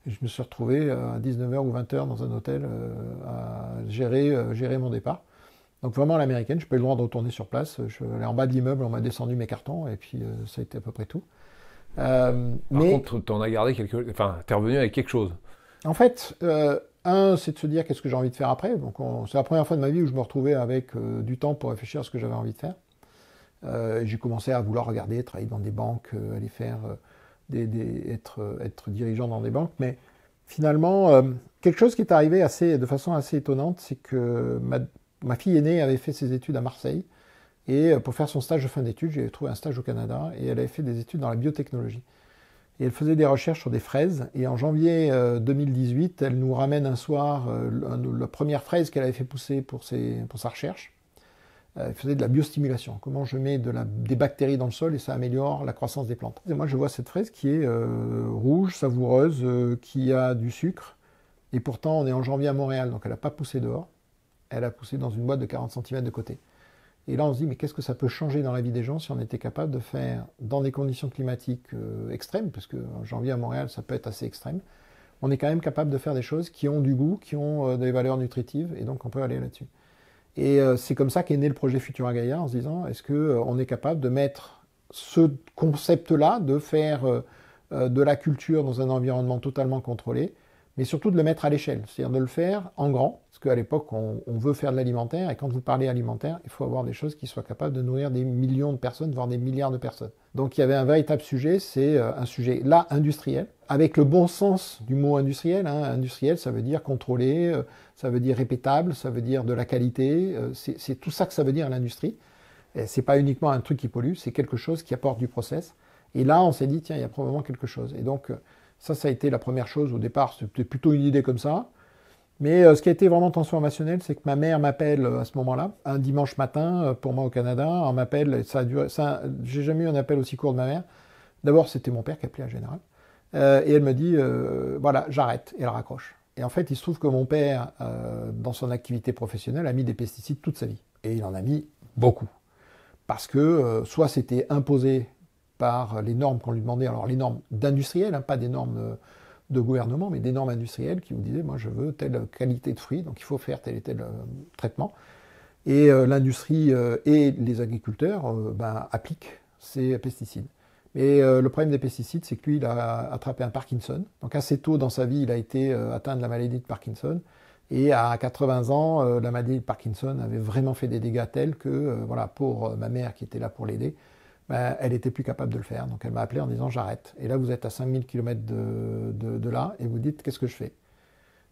et je me suis retrouvé à 19h ou 20h dans un hôtel à gérer mon départ. Donc vraiment à l'américaine, je n'ai pas eu le droit de retourner sur place, je suis allé en bas de l'immeuble, on m'a descendu mes cartons, et puis ça a été à peu près tout. Par contre, tu en as gardé enfin, tu es revenu avec quelque chose. En fait, c'est de se dire qu'est-ce que j'ai envie de faire après. Donc, c'est la première fois de ma vie où je me retrouvais avec du temps pour réfléchir à ce que j'avais envie de faire. J'ai commencé à vouloir regarder, travailler dans des banques, aller faire être dirigeant dans des banques. Mais finalement, quelque chose qui est arrivé de façon assez étonnante, c'est que ma fille aînée avait fait ses études à Marseille. Et pour faire son stage de fin d'études, j'ai trouvé un stage au Canada. Et elle avait fait des études dans la biotechnologie. Et elle faisait des recherches sur des fraises. Et en janvier 2018, elle nous ramène un soir la première fraise qu'elle avait fait pousser pour sa recherche. Elle faisait de la biostimulation. Comment je mets des bactéries dans le sol et ça améliore la croissance des plantes. Et moi, je vois cette fraise qui est rouge, savoureuse, qui a du sucre. Et pourtant, on est en janvier à Montréal, donc elle n'a pas poussé dehors. Elle a poussé dans une boîte de 40 cm de côté. Et là, on se dit, mais qu'est-ce que ça peut changer dans la vie des gens si on était capable de faire, dans des conditions climatiques extrêmes, parce qu'en janvier à Montréal, ça peut être assez extrême, on est quand même capable de faire des choses qui ont du goût, qui ont des valeurs nutritives, et donc on peut aller là-dessus. Et c'est comme ça qu'est né le projet Futura Gaia, en se disant, est-ce qu'on est capable de mettre ce concept-là, de faire de la culture dans un environnement totalement contrôlé, mais surtout de le mettre à l'échelle, c'est-à-dire de le faire en grand, parce qu'à l'époque, on veut faire de l'alimentaire, et quand vous parlez alimentaire, il faut avoir des choses qui soient capables de nourrir des millions de personnes, voire des milliards de personnes. Donc il y avait un véritable sujet, c'est un sujet là industriel, avec le bon sens du mot industriel. Industriel, ça veut dire contrôlé, ça veut dire répétable, ça veut dire de la qualité, c'est tout ça que ça veut dire l'industrie. C'est pas uniquement un truc qui pollue, c'est quelque chose qui apporte du process. Et là, on s'est dit, tiens, il y a probablement quelque chose. Et donc, ça a été la première chose. Au départ, c'était plutôt une idée comme ça. Mais ce qui a été vraiment transformationnel, c'est que ma mère m'appelle à ce moment-là, un dimanche matin, pour moi au Canada. On m'appelle, j'ai jamais eu un appel aussi court de ma mère. D'abord, c'était mon père qui appelait en général. Et elle me dit, voilà, j'arrête. Et elle raccroche. Et en fait, il se trouve que mon père, dans son activité professionnelle, a mis des pesticides toute sa vie. Et il en a mis beaucoup. Parce que soit c'était imposé par les normes qu'on lui demandait, alors les normes d'industriels, pas des normes de gouvernement, mais des normes industrielles qui vous disaient, moi je veux telle qualité de fruits, donc il faut faire tel et tel traitement. Et l'industrie et les agriculteurs appliquent ces pesticides. Mais le problème des pesticides, c'est que lui, il a attrapé un Parkinson. Donc assez tôt dans sa vie, il a été atteint de la maladie de Parkinson. Et à 80 ans, la maladie de Parkinson avait vraiment fait des dégâts tels que, pour ma mère qui était là pour l'aider, elle n'était plus capable de le faire. Donc elle m'a appelé en disant j'arrête. Et là, vous êtes à 5000 km de là et vous dites qu'est-ce que je fais?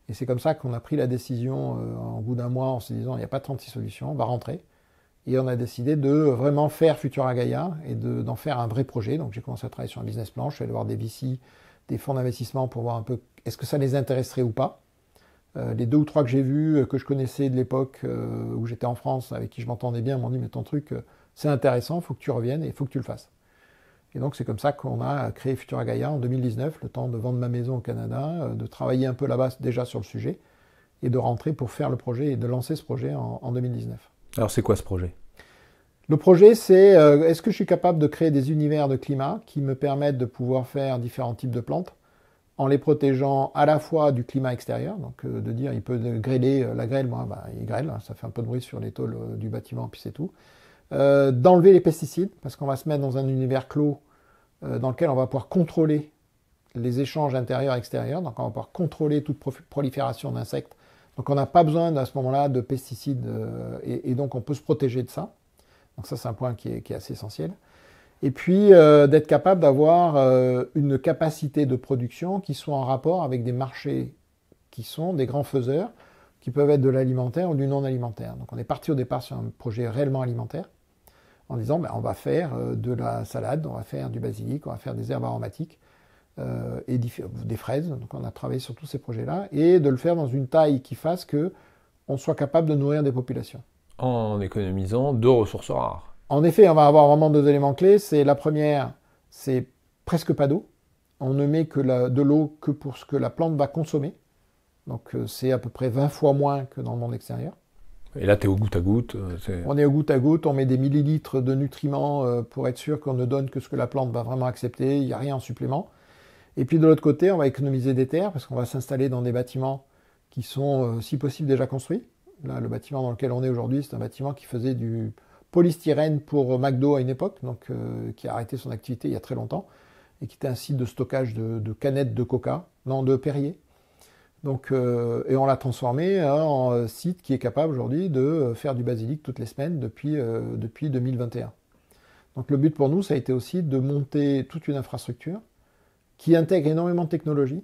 Et c'est comme ça qu'on a pris la décision en bout d'un mois en se disant il n'y a pas 36 solutions, on va rentrer. Et on a décidé de vraiment faire Futura Gaia et d'en faire un vrai projet. Donc j'ai commencé à travailler sur un business plan, je suis allé voir des VC, des fonds d'investissement pour voir un peu est-ce que ça les intéresserait ou pas. Les 2 ou 3 que j'ai vus, que je connaissais de l'époque où j'étais en France, avec qui je m'entendais bien, m'ont dit mais ton truc, c'est intéressant, il faut que tu reviennes et il faut que tu le fasses. Et donc c'est comme ça qu'on a créé Futura Gaia en 2019, le temps de vendre ma maison au Canada, de travailler un peu là-bas déjà sur le sujet, et de rentrer pour faire le projet et de lancer ce projet en 2019. Alors c'est quoi ce projet? Le projet, c'est est-ce que je suis capable de créer des univers de climat qui me permettent de pouvoir faire différents types de plantes en les protégeant à la fois du climat extérieur, donc de dire il peut grêler, la grêle, moi, il grêle, ça fait un peu de bruit sur les tôles du bâtiment, puis c'est tout. D'enlever les pesticides, parce qu'on va se mettre dans un univers clos dans lequel on va pouvoir contrôler les échanges intérieurs-extérieurs, donc on va pouvoir contrôler toute prolifération d'insectes. Donc on n'a pas besoin à ce moment-là de pesticides, et donc on peut se protéger de ça. Donc ça c'est un point qui est assez essentiel. Et puis d'être capable d'avoir une capacité de production qui soit en rapport avec des marchés qui sont des grands faiseurs, qui peuvent être de l'alimentaire ou du non-alimentaire. Donc on est parti au départ sur un projet réellement alimentaire, en disant on va faire de la salade, on va faire du basilic, on va faire des herbes aromatiques et des fraises. Donc on a travaillé sur tous ces projets-là, et de le faire dans une taille qui fasse qu'on soit capable de nourrir des populations. En économisant 2 ressources rares. En effet, on va avoir vraiment 2 éléments clés. C'est la première, c'est presque pas d'eau. On ne met de l'eau que pour ce que la plante va consommer. Donc c'est à peu près 20 fois moins que dans le monde extérieur. Et là, tu es au goutte à goutte. On est au goutte à goutte, on met des millilitres de nutriments pour être sûr qu'on ne donne que ce que la plante va vraiment accepter, il n'y a rien en supplément. Et puis de l'autre côté, on va économiser des terres, parce qu'on va s'installer dans des bâtiments qui sont, si possible, déjà construits. Là, le bâtiment dans lequel on est aujourd'hui, c'est un bâtiment qui faisait du polystyrène pour McDo à une époque, donc qui a arrêté son activité il y a très longtemps, et qui était un site de stockage de canettes de Perrier. Donc, et on l'a transformé en site qui est capable aujourd'hui de faire du basilic toutes les semaines depuis 2021. Donc le but pour nous, ça a été aussi de monter toute une infrastructure qui intègre énormément de technologies,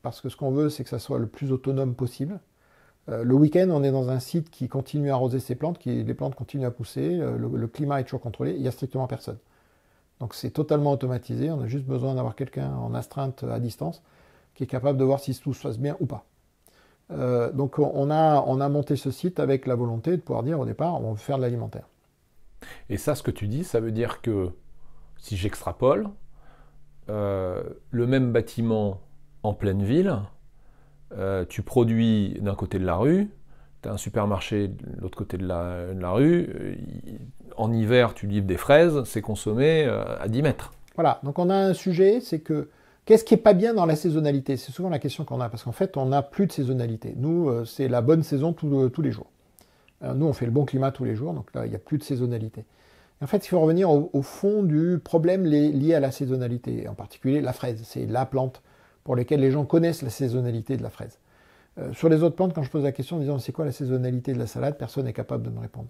parce que ce qu'on veut, c'est que ça soit le plus autonome possible. Le week-end, on est dans un site qui continue à arroser ses plantes, les plantes continuent à pousser, le climat est toujours contrôlé, il n'y a strictement personne. Donc c'est totalement automatisé, on a juste besoin d'avoir quelqu'un en astreinte à distance qui est capable de voir si tout se passe bien ou pas. Donc on a monté ce site avec la volonté de pouvoir dire au départ, on veut faire de l'alimentaire. Et ça, ce que tu dis, ça veut dire que, si j'extrapole, le même bâtiment en pleine ville, tu produis d'un côté de la rue, tu as un supermarché de l'autre côté de la rue, en hiver tu livres des fraises, c'est consommé à 10 mètres. Voilà, donc on a un sujet, c'est que qu'est-ce qui n'est pas bien dans la saisonnalité? C'est souvent la question qu'on a, parce qu'en fait on n'a plus de saisonnalité. Nous, c'est la bonne saison tous les jours. Nous, on fait le bon climat tous les jours, donc là il n'y a plus de saisonnalité. En fait, il faut revenir au fond du problème lié à la saisonnalité, en particulier la fraise. C'est la plante pour laquelle les gens connaissent la saisonnalité de la fraise. Sur les autres plantes, quand je pose la question en disant c'est quoi la saisonnalité de la salade, personne n'est capable de me répondre.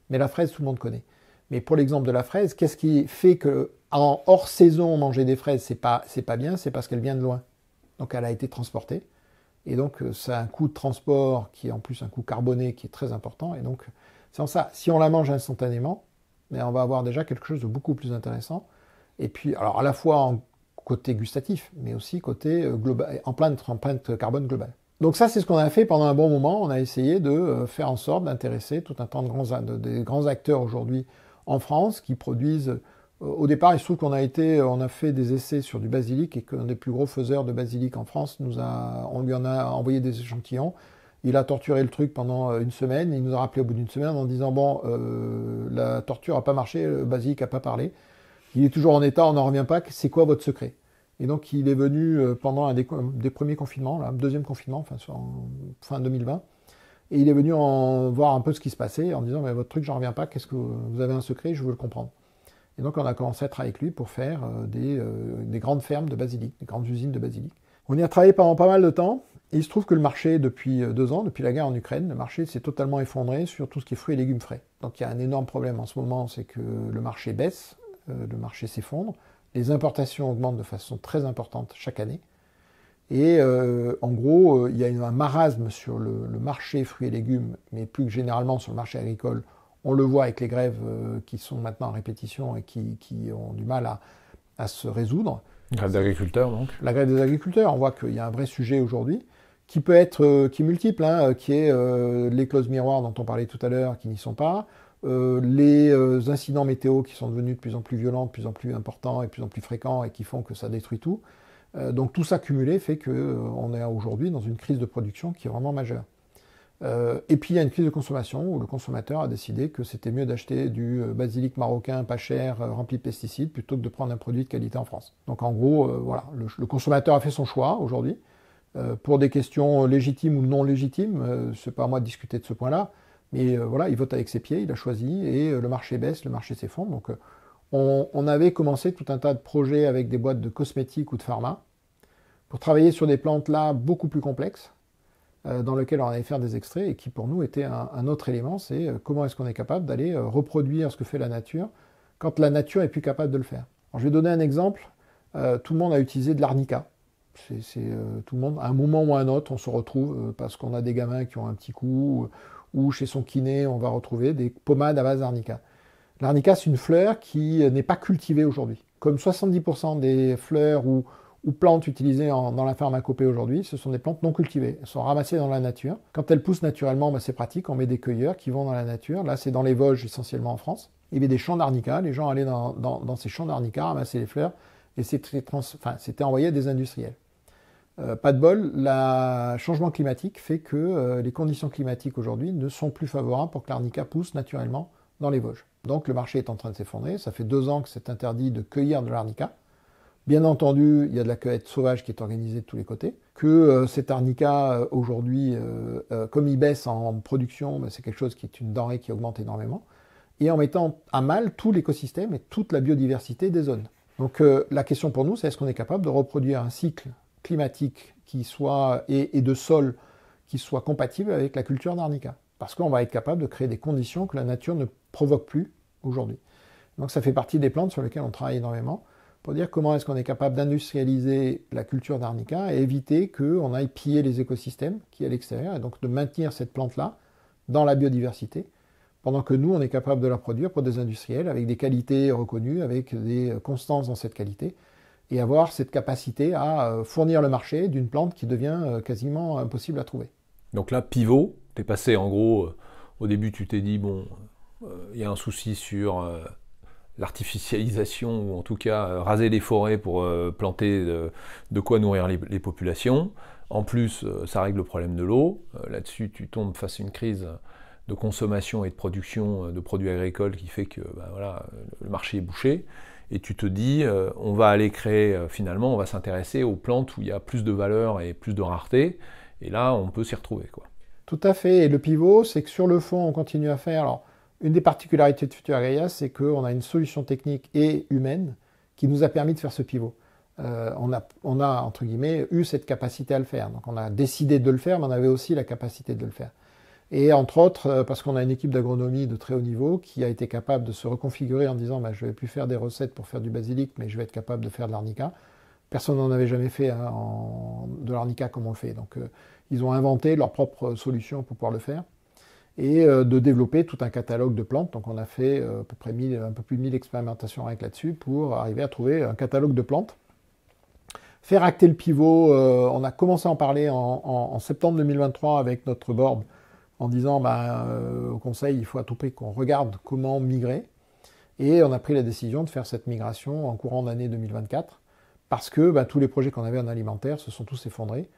Mais la fraise, tout le monde connaît. Mais pour l'exemple de la fraise, qu'est-ce qui fait qu'en hors saison, manger des fraises, c'est pas bien? C'est parce qu'elle vient de loin. Donc elle a été transportée. Et donc ça a un coût de transport qui est en plus un coût carboné qui est très important. Et donc c'est en ça, si on la mange instantanément, mais on va avoir déjà quelque chose de beaucoup plus intéressant. Et puis, alors à la fois en côté gustatif, mais aussi côté global, empreinte carbone globale. Donc ça, c'est ce qu'on a fait pendant un bon moment. On a essayé de faire en sorte d'intéresser tout un tas de grands acteurs aujourd'hui en France qui produisent. Au départ, il se trouve qu'on a fait des essais sur du basilic et qu'un des plus gros faiseurs de basilic en France on lui en a envoyé des échantillons. Il a torturé le truc pendant une semaine. Il nous a rappelé au bout d'une semaine en disant bon, la torture n'a pas marché, le basilic n'a pas parlé. Il est toujours en état, on n'en revient pas. C'est quoi votre secret? Et donc il est venu pendant un des premiers confinements, là, deuxième confinement, fin 2020, et il est venu voir un peu ce qui se passait en disant mais votre truc, j'en reviens pas. Qu'est-ce que vous avez un secret? Je veux le comprendre. Et donc on a commencé à travailler avec lui pour faire des grandes fermes de basilic, des grandes usines de basilic. On y a travaillé pendant pas mal de temps. Et il se trouve que le marché, depuis 2 ans, depuis la guerre en Ukraine, le marché s'est totalement effondré sur tout ce qui est fruits et légumes frais. Donc il y a un énorme problème en ce moment, c'est que le marché baisse, le marché s'effondre, les importations augmentent de façon très importante chaque année. Et en gros, il y a un marasme sur le marché fruits et légumes, mais plus généralement sur le marché agricole. On le voit avec les grèves qui sont maintenant en répétition et qui ont du mal à se résoudre. Grève d'agriculteurs, donc. La grève des agriculteurs, on voit qu'il y a un vrai sujet aujourd'hui, peut être qui est multiple, hein, qui est les clauses miroirs dont on parlait tout à l'heure, qui n'y sont pas, les incidents météo qui sont devenus de plus en plus violents, de plus en plus importants et de plus en plus fréquents et qui font que ça détruit tout. Donc tout ça cumulé fait qu'on est aujourd'hui dans une crise de production qui est vraiment majeure. Et puis il y a une crise de consommation où le consommateur a décidé que c'était mieux d'acheter du basilic marocain pas cher, rempli de pesticides, plutôt que de prendre un produit de qualité en France. Donc en gros, voilà, le consommateur a fait son choix aujourd'hui. Pour des questions légitimes ou non légitimes, c'est pas à moi de discuter de ce point-là, mais voilà, il vote avec ses pieds, il a choisi, et le marché baisse, le marché s'effondre. Donc on avait commencé tout un tas de projets avec des boîtes de cosmétiques ou de pharma pour travailler sur des plantes là beaucoup plus complexes, dans lesquelles on allait faire des extraits et qui pour nous était un autre élément, c'est comment est-ce qu'on est capable d'aller reproduire ce que fait la nature quand la nature est plus capable de le faire. Alors, je vais donner un exemple. Tout le monde a utilisé de l'arnica. Tout le monde, à un moment ou à un autre, on se retrouve parce qu'on a des gamins qui ont un petit coup, ou chez son kiné, on va retrouver des pommades à base d'arnica. L'arnica, c'est une fleur qui n'est pas cultivée aujourd'hui. Comme 70% des fleurs ou plantes utilisées dans la pharmacopée aujourd'hui, ce sont des plantes non cultivées. Elles sont ramassées dans la nature. Quand elles poussent naturellement, c'est pratique, on met des cueilleurs qui vont dans la nature. Là, c'est dans les Vosges, essentiellement en France. Il y avait des champs d'arnica, les gens allaient dans ces champs d'arnica, ramasser les fleurs, et c'était envoyé à des industriels. Pas de bol, le changement climatique fait que les conditions climatiques aujourd'hui ne sont plus favorables pour que l'arnica pousse naturellement dans les Vosges. Donc le marché est en train de s'effondrer, ça fait 2 ans que c'est interdit de cueillir de l'arnica. Bien entendu, il y a de la cueillette sauvage qui est organisée de tous les côtés. Que cet arnica, aujourd'hui, comme il baisse en production, c'est quelque chose qui est une denrée qui augmente énormément, et en mettant à mal tout l'écosystème et toute la biodiversité des zones. Donc la question pour nous, c'est est-ce qu'on est capable de reproduire un cycle climatique qui soit, et de sol qui soit compatible avec la culture d'arnica. Parce qu'on va être capable de créer des conditions que la nature ne provoque plus aujourd'hui. Donc ça fait partie des plantes sur lesquelles on travaille énormément, pour dire comment est-ce qu'on est capable d'industrialiser la culture d'arnica et éviter qu'on aille piller les écosystèmes qui est à l'extérieur, et donc de maintenir cette plante-là dans la biodiversité, pendant que nous, on est capable de la produire pour des industriels, avec des qualités reconnues, avec des constances dans cette qualité, et avoir cette capacité à fournir le marché d'une plante qui devient quasiment impossible à trouver. Donc là, pivot, t'es passé en gros, au début tu t'es dit, bon, il y a un souci sur l'artificialisation, ou en tout cas raser les forêts pour planter de quoi nourrir les populations. En plus, ça règle le problème de l'eau. Là-dessus, tu tombes face à une crise de consommation et de production de produits agricoles qui fait que voilà, le marché est bouché. Et tu te dis, on va aller créer, finalement, on va s'intéresser aux plantes où il y a plus de valeur et plus de rareté. Et là, on peut s'y retrouver, quoi. Tout à fait. Et le pivot, c'est que sur le fond, on continue à faire. Alors, une des particularités de Futura c'est qu'on a une solution technique et humaine qui nous a permis de faire ce pivot. On a, entre guillemets, eu cette capacité à le faire. Donc, on a décidé de le faire, mais on avait aussi la capacité de le faire. Et entre autres, parce qu'on a une équipe d'agronomie de très haut niveau qui a été capable de se reconfigurer en disant je ne vais plus faire des recettes pour faire du basilic, mais je vais être capable de faire de l'arnica. Personne n'en avait jamais fait de l'arnica comme on le fait. Donc ils ont inventé leur propre solution pour pouvoir le faire. Et de développer tout un catalogue de plantes. Donc on a fait à peu près un peu plus de 1000 expérimentations avec là-dessus pour arriver à trouver un catalogue de plantes. Faire acter le pivot, on a commencé à en parler en septembre 2023 avec notre board, en disant au conseil, il faut à tout prix qu'on regarde comment migrer. Et on a pris la décision de faire cette migration en courant d'année 2024, parce que tous les projets qu'on avait en alimentaire se sont tous effondrés.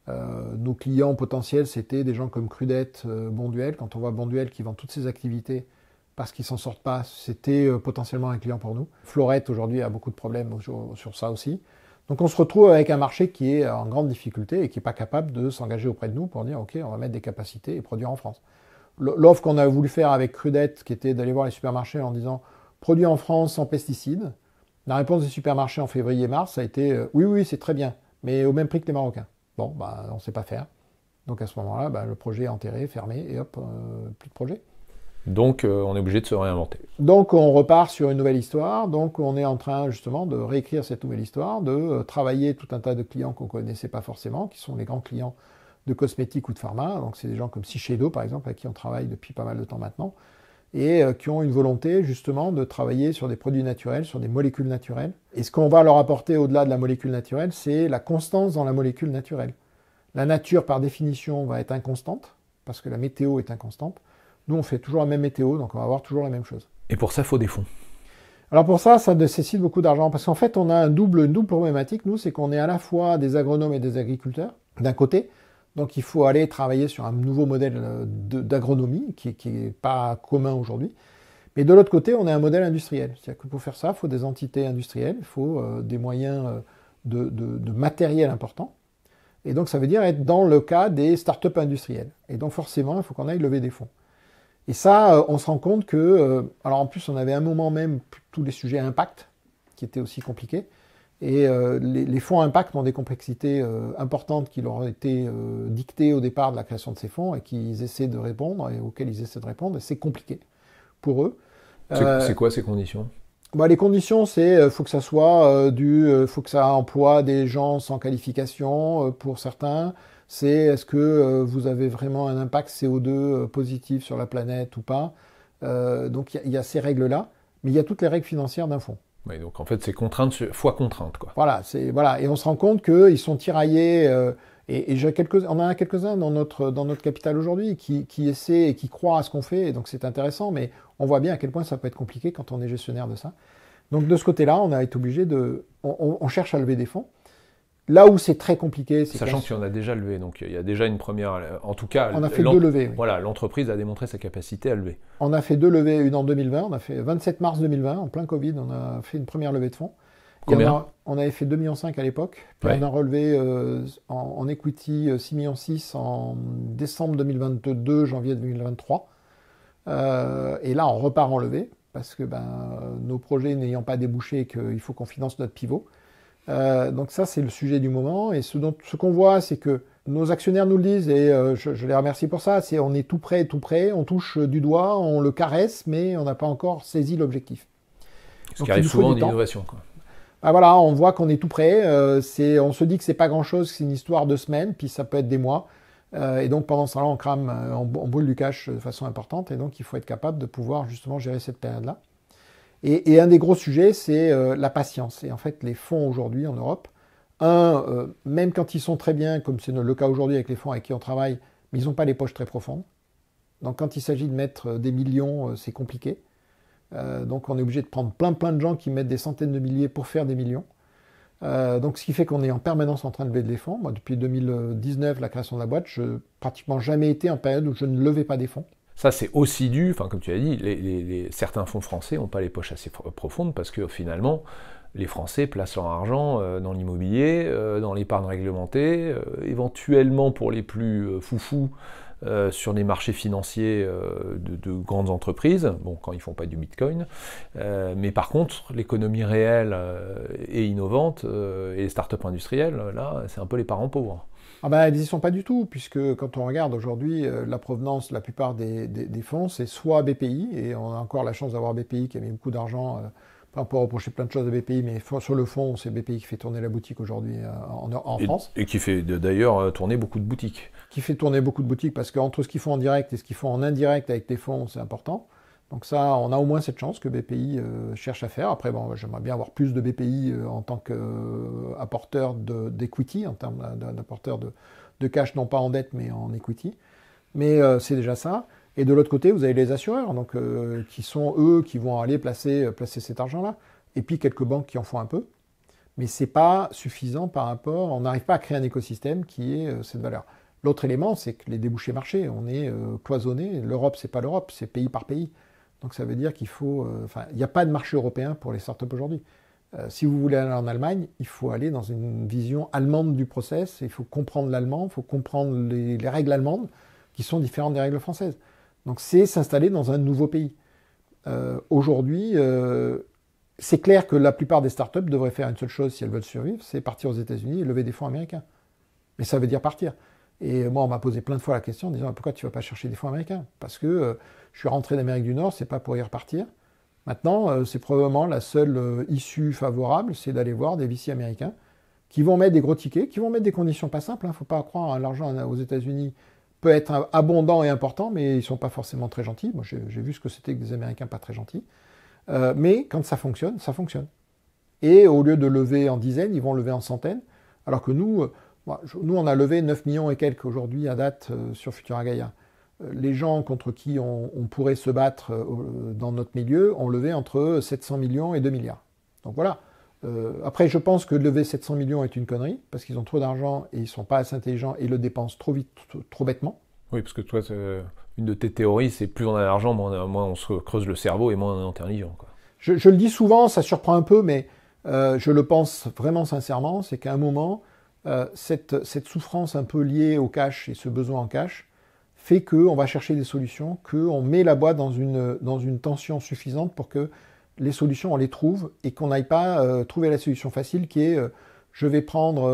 Nos clients potentiels, c'était des gens comme Crudette, Bonduel. Quand on voit Bonduel qui vend toutes ses activités parce qu'ils s'en sortent pas, c'était potentiellement un client pour nous. Florette, aujourd'hui, a beaucoup de problèmes sur ça aussi. Donc on se retrouve avec un marché qui est en grande difficulté et qui n'est pas capable de s'engager auprès de nous pour dire ok, on va mettre des capacités et produire en France. L'offre qu'on a voulu faire avec Crudette, qui était d'aller voir les supermarchés en disant produit en France sans pesticides, la réponse des supermarchés en février-mars a été oui, c'est très bien, mais au même prix que les Marocains. Bon, on ne sait pas faire. Donc à ce moment-là, le projet est enterré, fermé, et hop, plus de projet. Donc on est obligé de se réinventer. Donc on repart sur une nouvelle histoire, donc on est en train justement de réécrire cette nouvelle histoire, de travailler tout un tas de clients qu'on ne connaissait pas forcément, qui sont les grands clients de cosmétiques ou de pharma, donc c'est des gens comme Shiseido par exemple, avec qui on travaille depuis pas mal de temps maintenant, et qui ont une volonté justement de travailler sur des produits naturels, sur des molécules naturelles. Et ce qu'on va leur apporter au-delà de la molécule naturelle, c'est la constance dans la molécule naturelle. La nature, par définition, va être inconstante, parce que la météo est inconstante. Nous, on fait toujours la même météo, donc on va avoir toujours la même chose. Et pour ça, il faut des fonds. Alors pour ça, ça nécessite beaucoup d'argent, parce qu'en fait, on a une double problématique, nous, c'est qu'on est à la fois des agronomes et des agriculteurs, d'un côté, donc il faut aller travailler sur un nouveau modèle d'agronomie, qui n'est pas commun aujourd'hui, mais de l'autre côté, on a un modèle industriel. C'est-à-dire que pour faire ça, il faut des entités industrielles, il faut des moyens de matériel important, et donc ça veut dire être dans le cas des startups industrielles. Et donc forcément, il faut qu'on aille lever des fonds. Et ça, on se rend compte que... alors en plus, on avait un moment même tous les sujets impact, qui étaient aussi compliqués. Et les fonds impact ont des complexités importantes qui leur ont été dictées au départ de la création de ces fonds et qu'ils essaient de répondre, et auxquels ils essaient de répondre. Et c'est compliqué pour eux. C'est quoi ces conditions? Les conditions, c'est faut que ça soit faut que ça emploie des gens sans qualification pour certains. C'est est-ce que vous avez vraiment un impact CO2 positif sur la planète ou pas. Donc il y a ces règles-là, mais il y a toutes les règles financières d'un fonds. Oui, donc en fait c'est contrainte fois contrainte, quoi. Voilà, et on se rend compte qu'ils sont tiraillés. Et on en a quelques-uns dans notre capital aujourd'hui qui essaient et qui croient à ce qu'on fait, et donc c'est intéressant, mais on voit bien à quel point ça peut être compliqué quand on est gestionnaire de ça. Donc de ce côté-là, on a été obligé on cherche à lever des fonds. Là où c'est très compliqué, c'est sachant qu'il y en a déjà levé, donc il y a déjà une première... En tout cas, on a fait 2 levées. Oui. Voilà, l'entreprise a démontré sa capacité à lever. On a fait 2 levées, une en 2020, on a fait 27 mars 2020, en plein Covid, on a fait une première levée de fonds. Combien? On avait fait 2,5 millions à l'époque, puis on a relevé en equity 6,6 millions en décembre 2022, janvier 2023. Et là, on repart en levée, parce que nos projets n'ayant pas débouché, qu'il faut qu'on finance notre pivot. Donc ça, c'est le sujet du moment. Et ce qu'on voit, c'est que nos actionnaires nous le disent, et je les remercie pour ça, c'est on est tout près, on touche du doigt, on le caresse, mais on n'a pas encore saisi l'objectif. Ce qui arrive souvent en innovation, quoi. Voilà, on voit qu'on est tout près. On se dit que c'est pas grand-chose, que c'est une histoire de semaines, puis ça peut être des mois. Et donc pendant ce temps-là, on crame, on brûle du cash de façon importante. Et donc il faut être capable de pouvoir justement gérer cette période-là. Et un des gros sujets, c'est la patience. Et en fait, les fonds aujourd'hui en Europe, même quand ils sont très bien, comme c'est le cas aujourd'hui avec les fonds avec qui on travaille, mais ils n'ont pas les poches très profondes. Donc quand il s'agit de mettre des millions, c'est compliqué. Donc on est obligé de prendre plein de gens qui mettent des centaines de milliers pour faire des millions. Donc ce qui fait qu'on est en permanence en train de lever des fonds. Moi, depuis 2019, la création de la boîte, je n'ai pratiquement jamais été en période où je ne levais pas des fonds. Ça, c'est aussi dû, comme tu as dit, certains fonds français n'ont pas les poches assez profondes parce que finalement, les Français placent leur argent dans l'immobilier, dans l'épargne réglementée, éventuellement pour les plus foufous, sur des marchés financiers de grandes entreprises, quand ils ne font pas du bitcoin. Mais par contre, l'économie réelle et innovante et les startups industrielles, là, c'est un peu les parents pauvres. Elles n'y sont pas du tout, puisque quand on regarde aujourd'hui la provenance de la plupart des fonds, c'est soit BPI, et on a encore la chance d'avoir BPI qui a mis beaucoup d'argent. On peut reprocher plein de choses à BPI, mais sur le fond, c'est BPI qui fait tourner la boutique aujourd'hui en France. Et qui fait d'ailleurs tourner beaucoup de boutiques. Qui fait tourner beaucoup de boutiques, parce qu'entre ce qu'ils font en direct et ce qu'ils font en indirect avec les fonds, c'est important. Donc ça, on a au moins cette chance que BPI cherche à faire. Après, j'aimerais bien avoir plus de BPI en tant qu'apporteur d'equity, en termes d'apporteur de cash, non pas en dette, mais en equity. Mais c'est déjà ça. Et de l'autre côté, vous avez les assureurs, donc qui sont eux qui vont aller placer cet argent-là. Et puis quelques banques qui en font un peu. Mais c'est pas suffisant par rapport. On n'arrive pas à créer un écosystème qui ait cette valeur. L'autre élément, c'est que les débouchés marchés, on est cloisonné. L'Europe, c'est pas l'Europe, c'est pays par pays. Donc ça veut dire qu'il faut... il n'y a pas de marché européen pour les startups aujourd'hui. Si vous voulez aller en Allemagne, il faut aller dans une vision allemande du process. Il faut comprendre l'allemand, il faut comprendre les règles allemandes qui sont différentes des règles françaises. Donc c'est s'installer dans un nouveau pays. Aujourd'hui, c'est clair que la plupart des startups devraient faire une seule chose si elles veulent survivre, c'est partir aux États-Unis et lever des fonds américains. Mais ça veut dire partir. Et moi, on m'a posé plein de fois la question en disant pourquoi tu ne vas pas chercher des fonds américains? Parce que je suis rentré d'Amérique du Nord, c'est pas pour y repartir. Maintenant, c'est probablement la seule issue favorable, c'est d'aller voir des VC américains qui vont mettre des gros tickets, qui vont mettre des conditions pas simples. Il ne faut pas croire, l'argent aux États-Unis peut être abondant et important, mais ils ne sont pas forcément très gentils. Moi, j'ai vu ce que c'était que des Américains pas très gentils. Mais quand ça fonctionne, ça fonctionne. Et au lieu de lever en dizaines, ils vont lever en centaines. Alors que nous, Nous, on a levé 9 millions et quelques aujourd'hui à date sur Futura Gaia. Les gens contre qui on pourrait se battre dans notre milieu ont levé entre 700 millions et 2 milliards. Donc voilà. Après, je pense que lever 700 millions est une connerie, parce qu'ils ont trop d'argent et ils ne sont pas assez intelligents et le dépensent trop vite, trop bêtement. Oui, parce que toi, une de tes théories, c'est plus on a d'argent, moins on se creuse le cerveau et moins on est intelligent, quoi. Je le dis souvent, ça surprend un peu, mais je le pense vraiment sincèrement, c'est qu'à un moment, cette souffrance un peu liée au cash et ce besoin en cash fait qu'on va chercher des solutions, qu'on met la boîte dans une tension suffisante pour que les solutions, on les trouve et qu'on n'aille pas trouver la solution facile qui est je vais prendre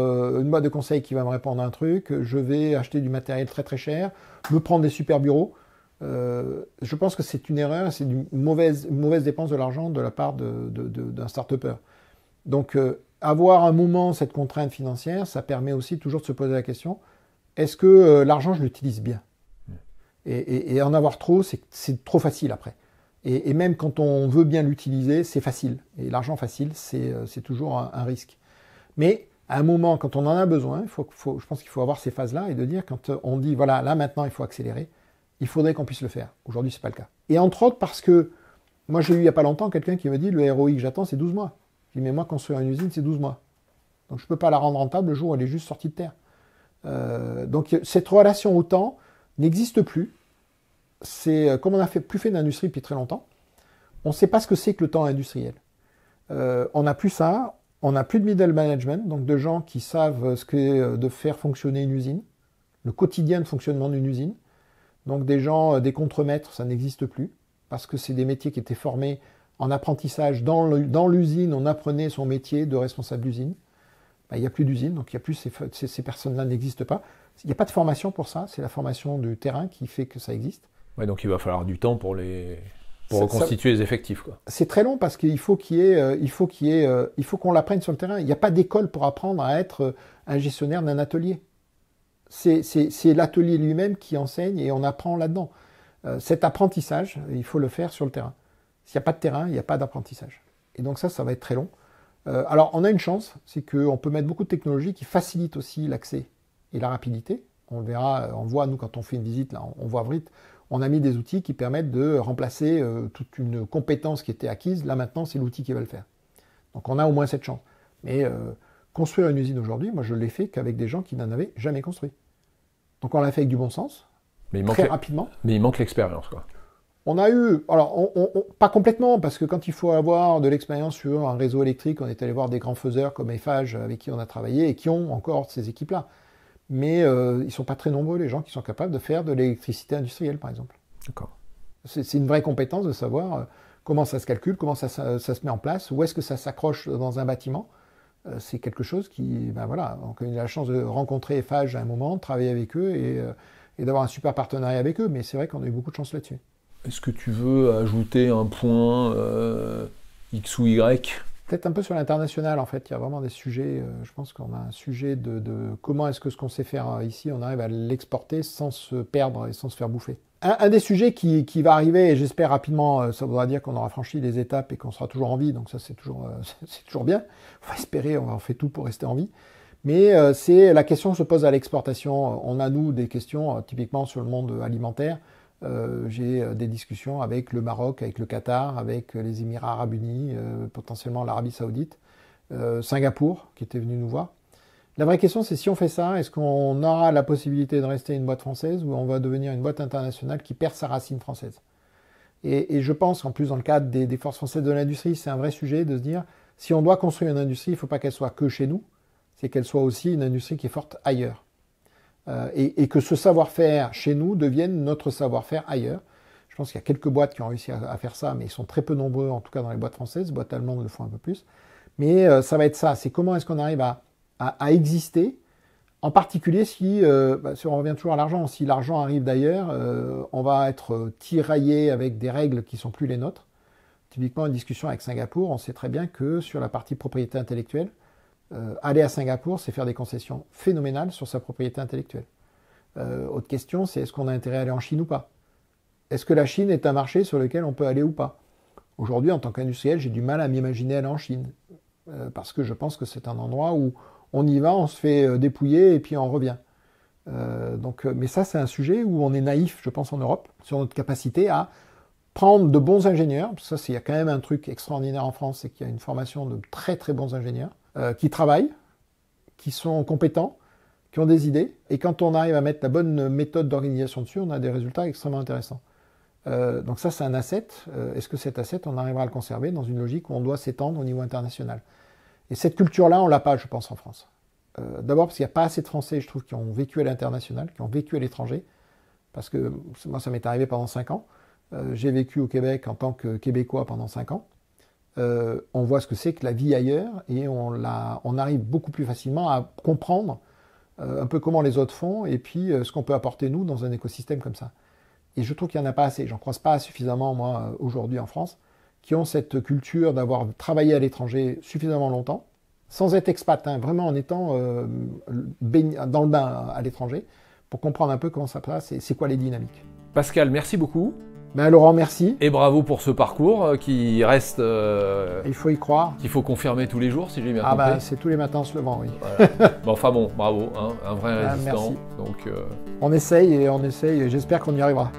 une boîte de conseil qui va me répondre à un truc, je vais acheter du matériel très très cher, me prendre des super bureaux. Je pense que c'est une erreur, c'est une mauvaise dépense de l'argent de la part d'un start-upper. Donc avoir un moment cette contrainte financière, ça permet aussi toujours de se poser la question, est-ce que l'argent je l'utilise bien ? Et en avoir trop, c'est trop facile après. Et même quand on veut bien l'utiliser, c'est facile. Et l'argent facile, c'est toujours un risque. Mais à un moment, quand on en a besoin, je pense qu'il faut avoir ces phases-là et de dire, quand on dit, voilà, là maintenant il faut accélérer, il faudrait qu'on puisse le faire. Aujourd'hui, c'est pas le cas. Et entre autres parce que, moi j'ai eu il n'y a pas longtemps quelqu'un qui me dit, le ROI que j'attends, c'est 12 mois. Je dis, mais moi, construire une usine, c'est 12 mois. Donc je ne peux pas la rendre rentable le jour où elle est juste sortie de terre. Donc cette relation au temps n'existe plus. C'est comme on n'a plus fait d'industrie depuis très longtemps, on ne sait pas ce que c'est que le temps industriel. On n'a plus ça, on n'a plus de middle management, donc de gens qui savent ce qu'est de faire fonctionner une usine, le quotidien de fonctionnement d'une usine. Donc des gens, des contremaîtres, ça n'existe plus, parce que c'est des métiers qui étaient formés en apprentissage. Dans l'usine, on apprenait son métier de responsable d'usine. Il n'y a plus d'usine, donc il y a plus ces personnes-là n'existent pas. Il n'y a pas de formation pour ça, c'est la formation du terrain qui fait que ça existe. Ouais, donc il va falloir du temps pour reconstituer les effectifs, quoi. C'est très long parce qu'il faut qu'on l'apprenne sur le terrain. Il n'y a pas d'école pour apprendre à être un gestionnaire d'un atelier. C'est l'atelier lui-même qui enseigne et on apprend là-dedans. Cet apprentissage, il faut le faire sur le terrain. S'il n'y a pas de terrain, il n'y a pas d'apprentissage. Et donc ça va être très long. Alors on a une chance, c'est qu'on peut mettre beaucoup de technologies qui facilitent aussi l'accès et la rapidité. On verra, on voit, nous, quand on fait une visite, là, on voit vite, on a mis des outils qui permettent de remplacer toute une compétence qui était acquise. Là, maintenant, c'est l'outil qui va le faire. Donc, on a au moins cette chance. Mais construire une usine aujourd'hui, moi, je l'ai fait qu'avec des gens qui n'en avaient jamais construit. Donc, on l'a fait avec du bon sens, très rapidement. Mais il manque l'expérience, quoi. On a eu, alors, pas complètement, parce que quand il faut avoir de l'expérience sur un réseau électrique, on est allé voir des grands faiseurs comme Eiffage, avec qui on a travaillé, et qui ont encore ces équipes-là. Mais ils ne sont pas très nombreux, les gens qui sont capables de faire de l'électricité industrielle, par exemple. D'accord. C'est une vraie compétence de savoir comment ça se calcule, comment ça se met en place, où est-ce que ça s'accroche dans un bâtiment. C'est quelque chose qui, ben voilà, donc on a eu la chance de rencontrer Eiffage à un moment, de travailler avec eux et d'avoir un super partenariat avec eux, mais c'est vrai qu'on a eu beaucoup de chance là-dessus. Est-ce que tu veux ajouter un point X ou Y ? Peut-être un peu sur l'international, en fait. Il y a vraiment des sujets, je pense qu'on a un sujet de comment est-ce que ce qu'on sait faire ici, on arrive à l'exporter sans se perdre et sans se faire bouffer. Un des sujets qui va arriver, et j'espère rapidement, ça voudra dire qu'on aura franchi les étapes et qu'on sera toujours en vie, donc ça c'est toujours bien. On va espérer, on fait tout pour rester en vie. Mais c'est la question se pose à l'exportation. On a, nous, des questions typiquement sur le monde alimentaire. J'ai des discussions avec le Maroc, avec le Qatar, avec les Émirats Arabes Unis, potentiellement l'Arabie Saoudite, Singapour, qui était venu nous voir. La vraie question, c'est si on fait ça, est-ce qu'on aura la possibilité de rester une boîte française ou on va devenir une boîte internationale qui perd sa racine française ? Et je pense qu'en plus, dans le cadre des forces françaises de l'industrie, c'est un vrai sujet de se dire, si on doit construire une industrie, il ne faut pas qu'elle soit que chez nous, c'est qu'elle soit aussi une industrie qui est forte ailleurs. Et que ce savoir-faire chez nous devienne notre savoir-faire ailleurs. Je pense qu'il y a quelques boîtes qui ont réussi à faire ça, mais ils sont très peu nombreux, en tout cas dans les boîtes françaises. Les boîtes allemandes le font un peu plus. Mais ça va être ça. C'est comment est-ce qu'on arrive à exister, en particulier si on revient toujours à l'argent. Si l'argent arrive d'ailleurs, on va être tiraillé avec des règles qui ne sont plus les nôtres. Typiquement, une discussion avec Singapour, on sait très bien que sur la partie propriété intellectuelle, aller à Singapour, c'est faire des concessions phénoménales sur sa propriété intellectuelle. Autre question, c'est est-ce qu'on a intérêt à aller en Chine ou pas ? Est-ce que la Chine est un marché sur lequel on peut aller ou pas ? Aujourd'hui, en tant qu'industriel, j'ai du mal à m'imaginer aller en Chine, parce que je pense que c'est un endroit où on y va, on se fait dépouiller et puis on revient. Mais ça, c'est un sujet où on est naïf, je pense, en Europe, sur notre capacité à prendre de bons ingénieurs. Parce que ça, il y a quand même un truc extraordinaire en France, c'est qu'il y a une formation de très très bons ingénieurs qui travaillent, qui sont compétents, qui ont des idées. Et quand on arrive à mettre la bonne méthode d'organisation dessus, on a des résultats extrêmement intéressants. Donc ça, c'est un asset. Est-ce que cet asset, on arrivera à le conserver dans une logique où on doit s'étendre au niveau international? Et cette culture-là, on l'a pas, je pense, en France. D'abord parce qu'il n'y a pas assez de Français, je trouve, qui ont vécu à l'international, qui ont vécu à l'étranger. Parce que moi, ça m'est arrivé pendant 5 ans. J'ai vécu au Québec en tant que Québécois pendant 5 ans. On voit ce que c'est que la vie ailleurs et on arrive beaucoup plus facilement à comprendre un peu comment les autres font et puis ce qu'on peut apporter nous dans un écosystème comme ça. Et je trouve qu'il n'y en a pas assez. J'en croise pas suffisamment, moi, aujourd'hui en France, qui ont cette culture d'avoir travaillé à l'étranger suffisamment longtemps, sans être expat, hein, vraiment en étant dans le bain à l'étranger, pour comprendre un peu comment ça passe et c'est quoi les dynamiques. Pascal, merci beaucoup. Ben, Laurent, merci. Et bravo pour ce parcours qui reste... Il faut y croire. Qu'il faut confirmer tous les jours, si j'ai bien compris. Ah ben, c'est tous les matins en se levant, oui. Voilà. Enfin bon, bravo, hein, un vrai résistant. Merci. Donc, on essaye et j'espère qu'on y arrivera.